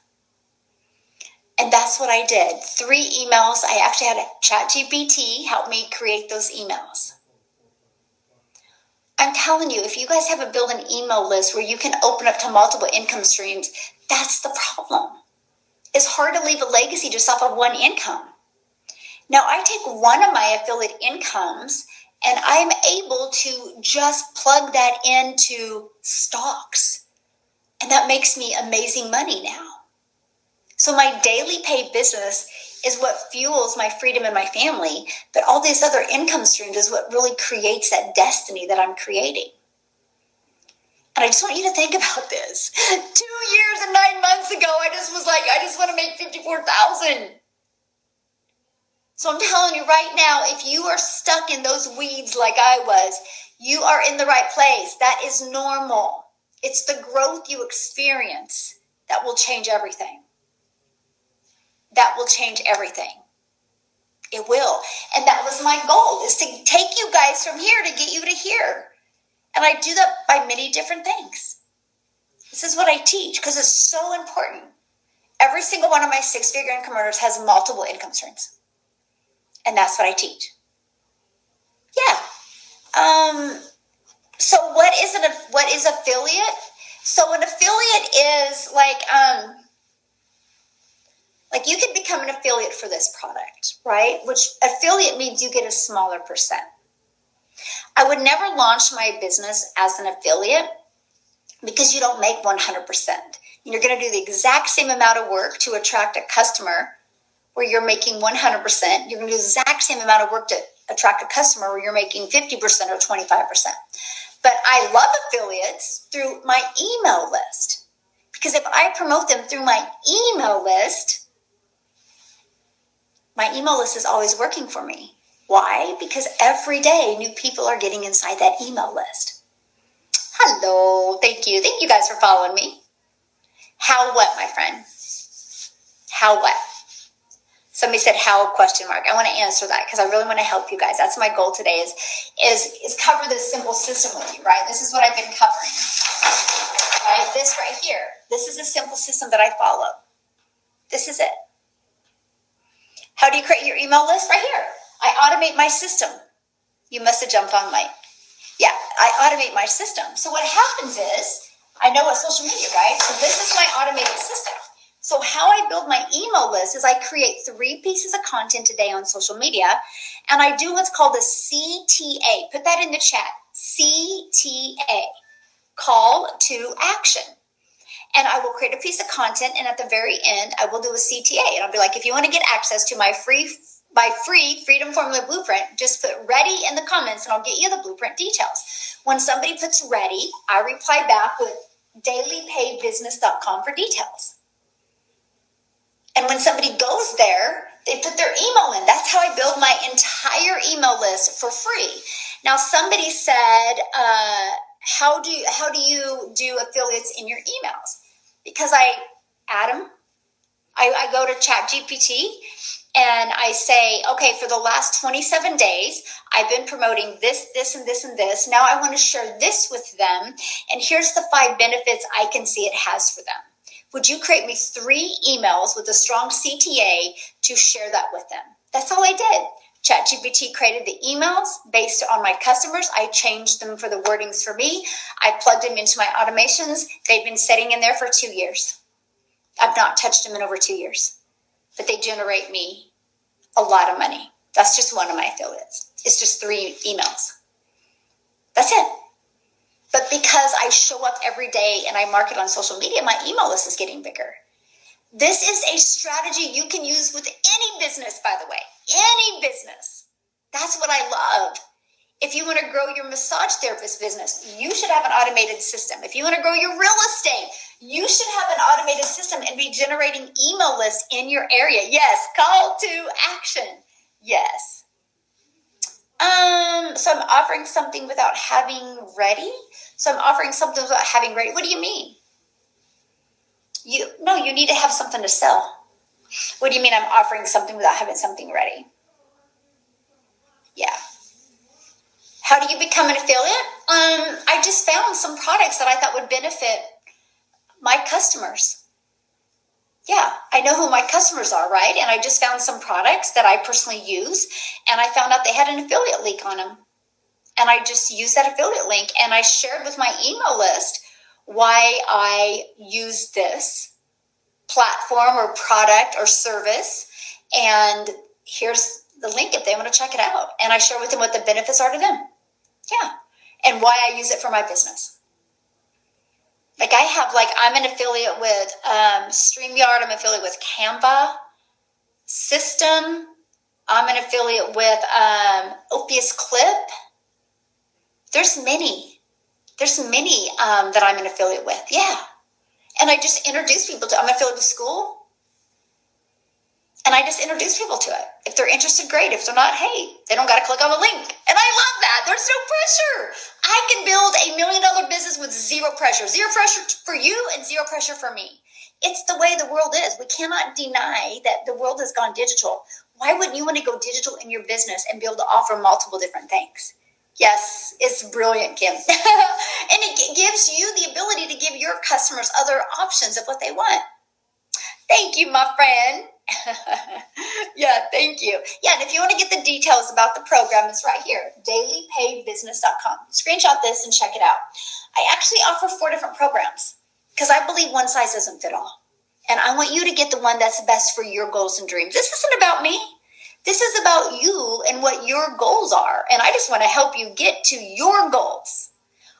And that's what I did. 3 emails. I actually had a ChatGPT help me create those emails. I'm telling you, if you guys haven't built an email list where you can open up to multiple income streams, that's the problem. It's hard to leave a legacy just off of one income. Now, I take one of my affiliate incomes and I'm able to just plug that into stocks. And that makes me amazing money now. So my daily paid business is what fuels my freedom and my family. But all these other income streams is what really creates that destiny that I'm creating. And I just want you to think about this. 2 years and 9 months ago, I just was like, I just want to make $54,000. So I'm telling you right now, if you are stuck in those weeds like I was, you are in the right place. That is normal. It's the growth you experience that will change everything. That will change everything. It will. And that was my goal, is to take you guys from here to get you to here. And I do that by many different things. This is what I teach because it's so important. Every single one of my 6-figure income earners has multiple income streams. And that's what I teach. Yeah. So what is affiliate? So an affiliate is like you can become an affiliate for this product, right? Which affiliate means you get a smaller percent. I would never launch my business as an affiliate because you don't make 100%. You're going to do the exact same amount of work to attract a customer where you're making 100%. You're going to do the exact same amount of work to attract a customer where you're making 50% or 25%. But I love affiliates through my email list because if I promote them through my email list is always working for me. Why? Because every day new people are getting inside that email list. Hello. Thank you. Thank you guys for following me. How what, my friend? How what? Somebody said how ? I want to answer that because I really want to help you guys. That's my goal today is cover this simple system with you, right? This is what I've been covering. Right? This right here. This is a simple system that I follow. This is it. How do you create your email list? Right here. I automate my system. You must have jumped on late. Yeah, I automate my system. So what happens is, I know what social media, right? So this is my automated system. So how I build my email list is I create 3 pieces of content a day on social media, and I do what's called a CTA. Put that in the chat. CTA. Call to action. And I will create a piece of content, and at the very end, I will do a CTA. And I'll be like, if you want to get access to my free Freedom Formula Blueprint, just put ready in the comments, and I'll get you the blueprint details. When somebody puts ready, I reply back with dailypaybusiness.com for details. And when somebody goes there, they put their email in. That's how I build my entire email list for free. Now, somebody said, how do you do affiliates in your emails? Because I add them. I go to ChatGPT and I say, okay, for the last 27 days, I've been promoting this, this, and this, and this. Now I want to share this with them. And here's the 5 benefits I can see it has for them. Would you create me 3 emails with a strong CTA to share that with them? That's all I did. ChatGPT created the emails based on my customers. I changed them for the wordings for me. I plugged them into my automations. They've been sitting in there for 2 years. I've not touched them in over 2 years, but they generate me a lot of money. That's just one of my affiliates. It's just 3 emails. That's it. But because I show up every day and I market on social media, my email list is getting bigger. This is a strategy you can use with any business, by the way. Any business. That's what I love. If you want to grow your massage therapist business, you should have an automated system. If you want to grow your real estate, you should have an automated system and be generating email lists in your area. Yes, call to action. Yes. So I'm offering something without having ready. So I'm offering something without having ready. What do you mean? You need to have something to sell. What do you mean I'm offering something without having something ready? Yeah. How do you become an affiliate? I just found some products that I thought would benefit my customers. Yeah, I know who my customers are, right? And I just found some products that I personally use, and I found out they had an affiliate link on them. And I just used that affiliate link, and I shared with my email list why I use this platform or product or service. And here's the link if they want to check it out. And I share with them what the benefits are to them. Yeah. And why I use it for my business. Like I'm an affiliate with StreamYard. I'm an affiliate with Canva System. I'm an affiliate with Opus Clip. There's many that I'm an affiliate with. Yeah. And I just introduce people to, I'm an affiliate with school. And I just introduce people to it. If they're interested, great. If they're not, hey, they don't got to click on the link. And I love that. There's no pressure. I can build $1 million business with zero pressure. Zero pressure for you and zero pressure for me. It's the way the world is. We cannot deny that the world has gone digital. Why wouldn't you want to go digital in your business and be able to offer multiple different things? Yes, it's brilliant, Kim. And it gives you the ability to give your customers other options of what they want. Thank you, my friend. Yeah, thank you. Yeah, and if you want to get the details about the program, it's right here, dailypaidbusiness.com. Screenshot this and check it out. I actually offer 4 different programs because I believe one size doesn't fit all. And I want you to get the one that's best for your goals and dreams. This isn't about me. This is about you and what your goals are. And I just want to help you get to your goals.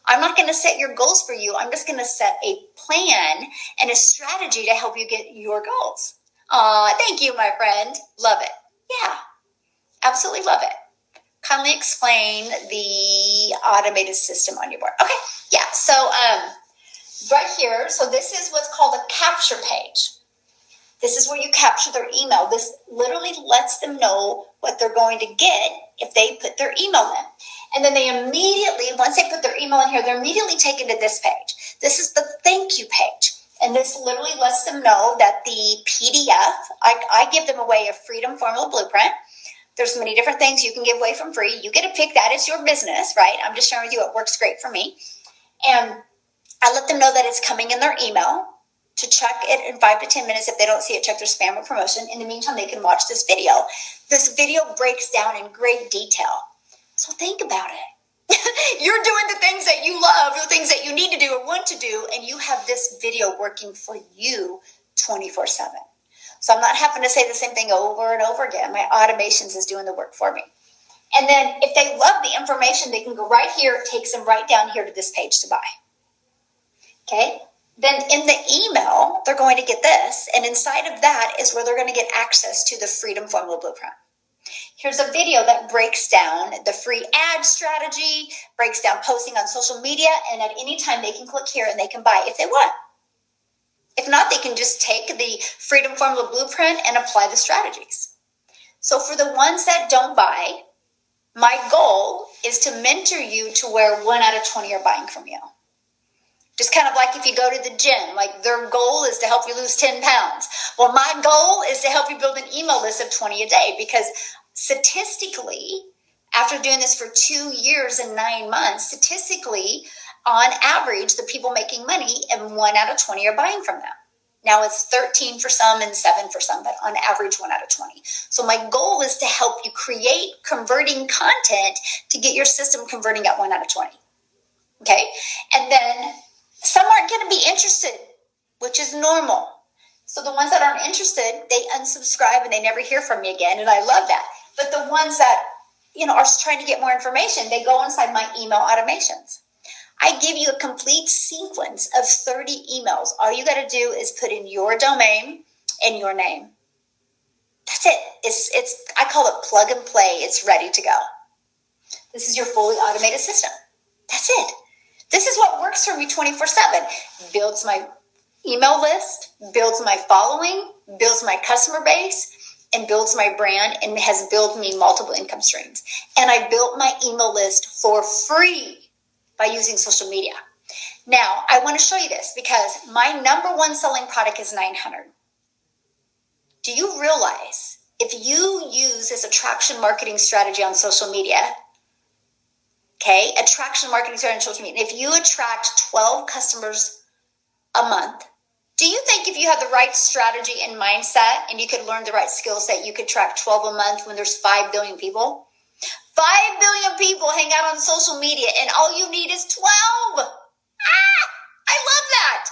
I'm not going to set your goals for you. I'm just going to set a plan and a strategy to help you get your goals. Thank you, my friend. Love it. Yeah, absolutely love it. Kindly explain the automated system on your board. Okay, yeah, so right here, so this is what's called a capture page. This is where you capture their email. This literally lets them know what they're going to get if they put their email in. And then they immediately, once they put their email in here, they're immediately taken to this page. This is the thank you page. And this literally lets them know that the PDF, I give them away a Freedom Formula Blueprint. There's many different things you can give away from free. You get to pick that. It's your business, right? I'm just sharing with you what works great for me. And I let them know that it's coming in their email to check it in 5 to 10 minutes. If they don't see it, check their spam or promotion. In the meantime, they can watch this video. This video breaks down in great detail. So think about it. You're doing the things that you love, the things that you need to do or want to do, and you have this video working for you 24/7. So I'm not having to say the same thing over and over again. My automations is doing the work for me. And then if they love the information, they can go right here. It takes them right down here to this page to buy. Okay? Then in the email, they're going to get this. And inside of that is where they're going to get access to the Freedom Formula Blueprint. Here's a video that breaks down the free ad strategy, breaks down posting on social media, and at any time they can click here and they can buy if they want. If not, they can just take the Freedom Formula Blueprint and apply the strategies. So for the ones that don't buy, my goal is to mentor you to where 1 out of 20 are buying from you. Just kind of like if you go to the gym, like their goal is to help you lose 10 pounds. Well, my goal is to help you build an email list of 20 a day, because statistically, after doing this for 2 years and 9 months, statistically, on average, the people making money, and 1 out of 20 are buying from them. Now it's 13 for some and 7 for some, but on average 1 out of 20. So my goal is to help you create converting content to get your system converting at 1 out of 20. Okay? And then some aren't going to be interested, which is normal. So the ones that aren't interested, they unsubscribe and they never hear from me again, and I love that. But the ones that, are trying to get more information, they go inside my email automations. I give you a complete sequence of 30 emails. All you got to do is put in your domain and your name. That's it. It's I call it plug and play. It's ready to go. This is your fully automated system. That's it. This is what works for me 24/7. Builds my email list, builds my following, builds my customer base, and builds my brand, and has built me multiple income streams. And I built my email list for free by using social media. Now, I want to show you this because my number one selling product is 900. Do you realize if you use this attraction marketing strategy on social media, okay, attraction marketing strategy on social media, if you attract 12 customers a month, do you think if you had the right strategy and mindset and you could learn the right skill set, you could track 12 a month when there's 5 billion people? 5 billion people hang out on social media and all you need is 12. I love that.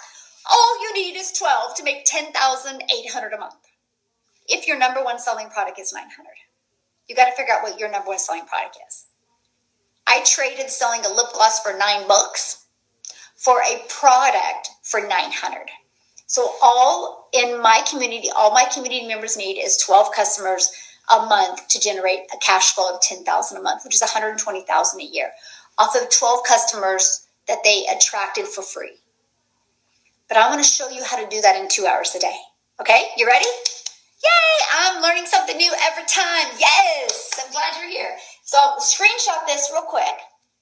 All you need is 12 to make 10,800 a month. If your number one selling product is 900, you got to figure out what your number one selling product is. I traded selling a lip gloss for $9 for a product for 900. So all in my community, all my community members need is 12 customers a month to generate a cash flow of 10,000 a month, which is 120,000 a year, off of 12 customers that they attracted for free. But I want to show you how to do that in 2 hours a day. Okay, you ready? Yay! I'm learning something new every time. Yes, I'm glad you're here. So screenshot this real quick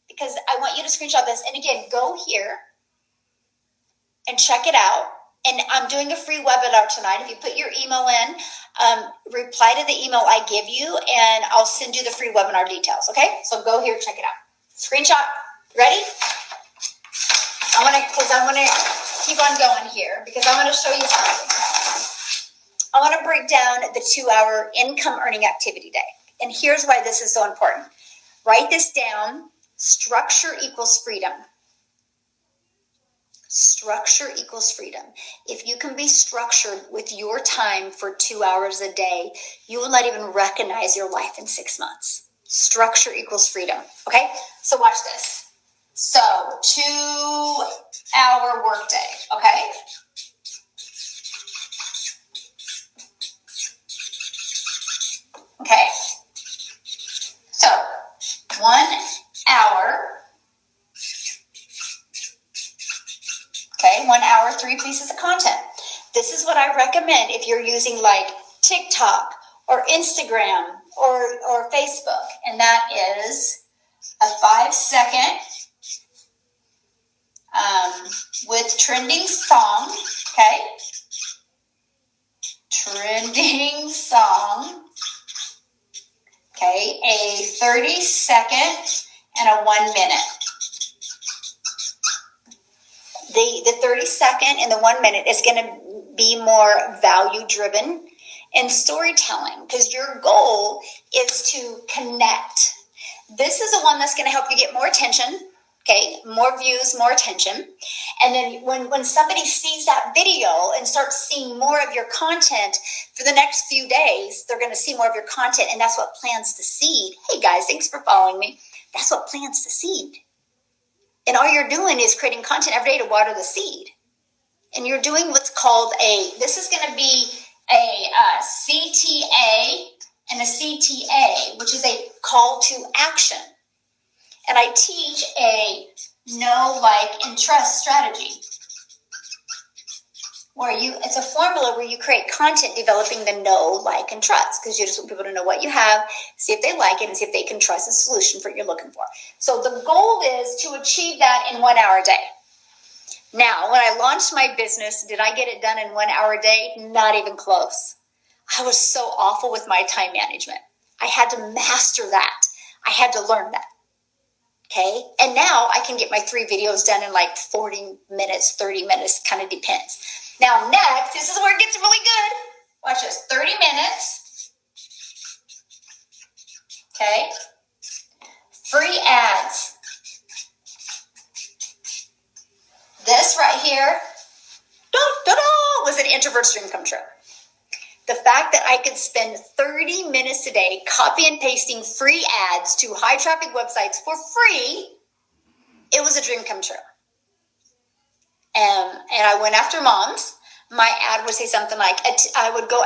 because I want you to screenshot this. And again, go here and check it out. And I'm doing a free webinar tonight. If you put your email in, reply to the email I give you, and I'll send you the free webinar details, okay? So go here, check it out. Screenshot. Ready? I want to keep on going here because I want to show you something. I want to break down the 2-hour income earning activity day. And here's why this is so important. Write this down. Structure equals freedom. Structure equals freedom. If you can be structured with your time for 2 hours a day, you will not even recognize your life in 6 months. Structure equals freedom. Okay? So watch this. So 2-hour workday. Okay? Okay? So 1 hour. Okay, 1 hour, 3 pieces of content. This is what I recommend if you're using like TikTok or Instagram or Facebook. And that is a 5-second with trending song. Okay. Trending song. Okay, a 30-second and a 1 minute. The 30-second and the 1 minute is going to be more value-driven and storytelling because your goal is to connect. This is the one that's going to help you get more attention, okay, more views, more attention. And then when somebody sees that video and starts seeing more of your content for the next few days, they're going to see more of your content, and that's what plants the seed. Hey, guys, thanks for following me. That's what plants the seed. And all you're doing is creating content every day to water the seed. And you're doing what's called this is going to be a CTA and a CTA, which is a call to action. And I teach a know, like, and trust strategy. where it's a formula where you create content developing the know, like, and trust, because you just want people to know what you have, see if they like it, and see if they can trust the solution for what you're looking for. So the goal is to achieve that in 1 hour a day. Now, when I launched my business, did I get it done in 1 hour a day? Not even close. I was so awful with my time management. I had to master that. I had to learn that. Okay? And now I can get my 3 videos done in like 40 minutes, 30 minutes, kind of depends. Now, next, this is where it gets really good. Watch this. 30 minutes. Okay? Free ads. This right here was an introvert's dream come true. The fact that I could spend 30 minutes a day copy and pasting free ads to high traffic websites for free, it was a dream come true. And I went after moms. My ad would say something like, I would go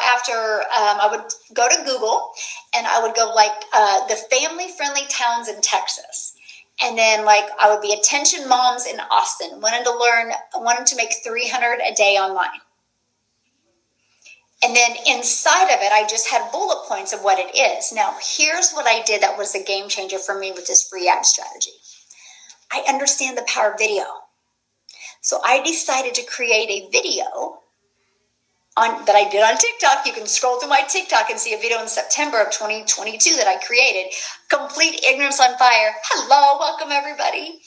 to Google and I would go like the family-friendly towns in Texas. And then like I would be attention moms in Austin, wanted to make $300 a day online. And then inside of it, I just had bullet points of what it is. Now, here's what I did that was a game changer for me with this free ad strategy. I understand the power of video. So I decided to create a video that I did on TikTok. You can scroll through my TikTok and see a video in September of 2022 that I created. Complete Ignorance on Fire. Hello, welcome everybody.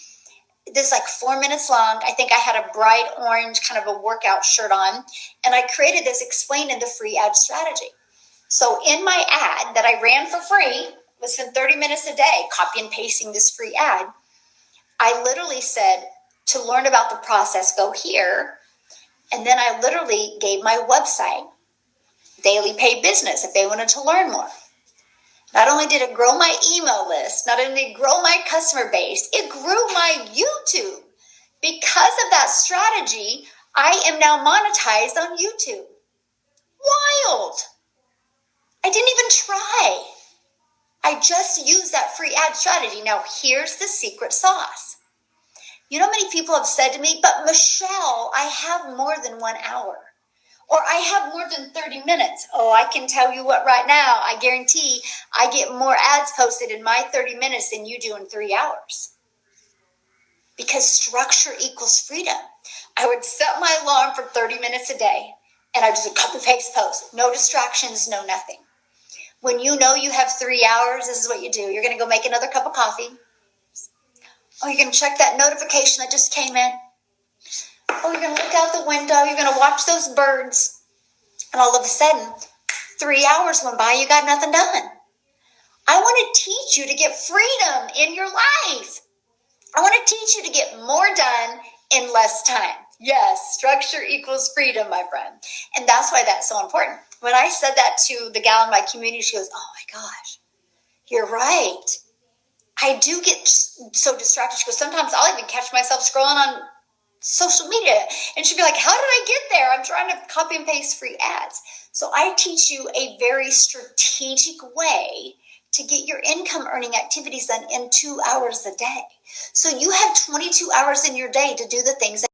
This is like 4 minutes long. I think I had a bright orange kind of a workout shirt on. And I created this explaining the free ad strategy. So in my ad that I ran for free, would spend 30 minutes a day copy and pasting this free ad. I literally said, to learn about the process, go here. And then I literally gave my website, Daily Paid Business, if they wanted to learn more. Not only did it grow my email list, not only did it grow my customer base, it grew my YouTube. Because of that strategy, I am now monetized on YouTube. Wild. I didn't even try. I just used that free ad strategy. Now, here's the secret sauce. You know how many people have said to me, but Michelle, I have more than 1 hour. Or I have more than 30 minutes. Oh, I can tell you what right now, I guarantee I get more ads posted in my 30 minutes than you do in 3 hours. Because structure equals freedom. I would set my alarm for 30 minutes a day, and I just would copy paste post. No distractions, no nothing. When you know you have 3 hours, this is what you do. You're going to go make another cup of coffee. Oh, you're going to check that notification that just came in. Oh, you're going to look out the window. You're going to watch those birds. And all of a sudden, 3 hours went by, you got nothing done. I want to teach you to get freedom in your life. I want to teach you to get more done in less time. Yes, structure equals freedom, my friend. And that's why that's so important. When I said that to the gal in my community, she goes, oh my gosh, you're right. I do get so distracted. She goes, sometimes I'll even catch myself scrolling on social media. And she'd be like, how did I get there? I'm trying to copy and paste free ads. So I teach you a very strategic way to get your income earning activities done in 2 hours a day. So you have 22 hours in your day to do the things that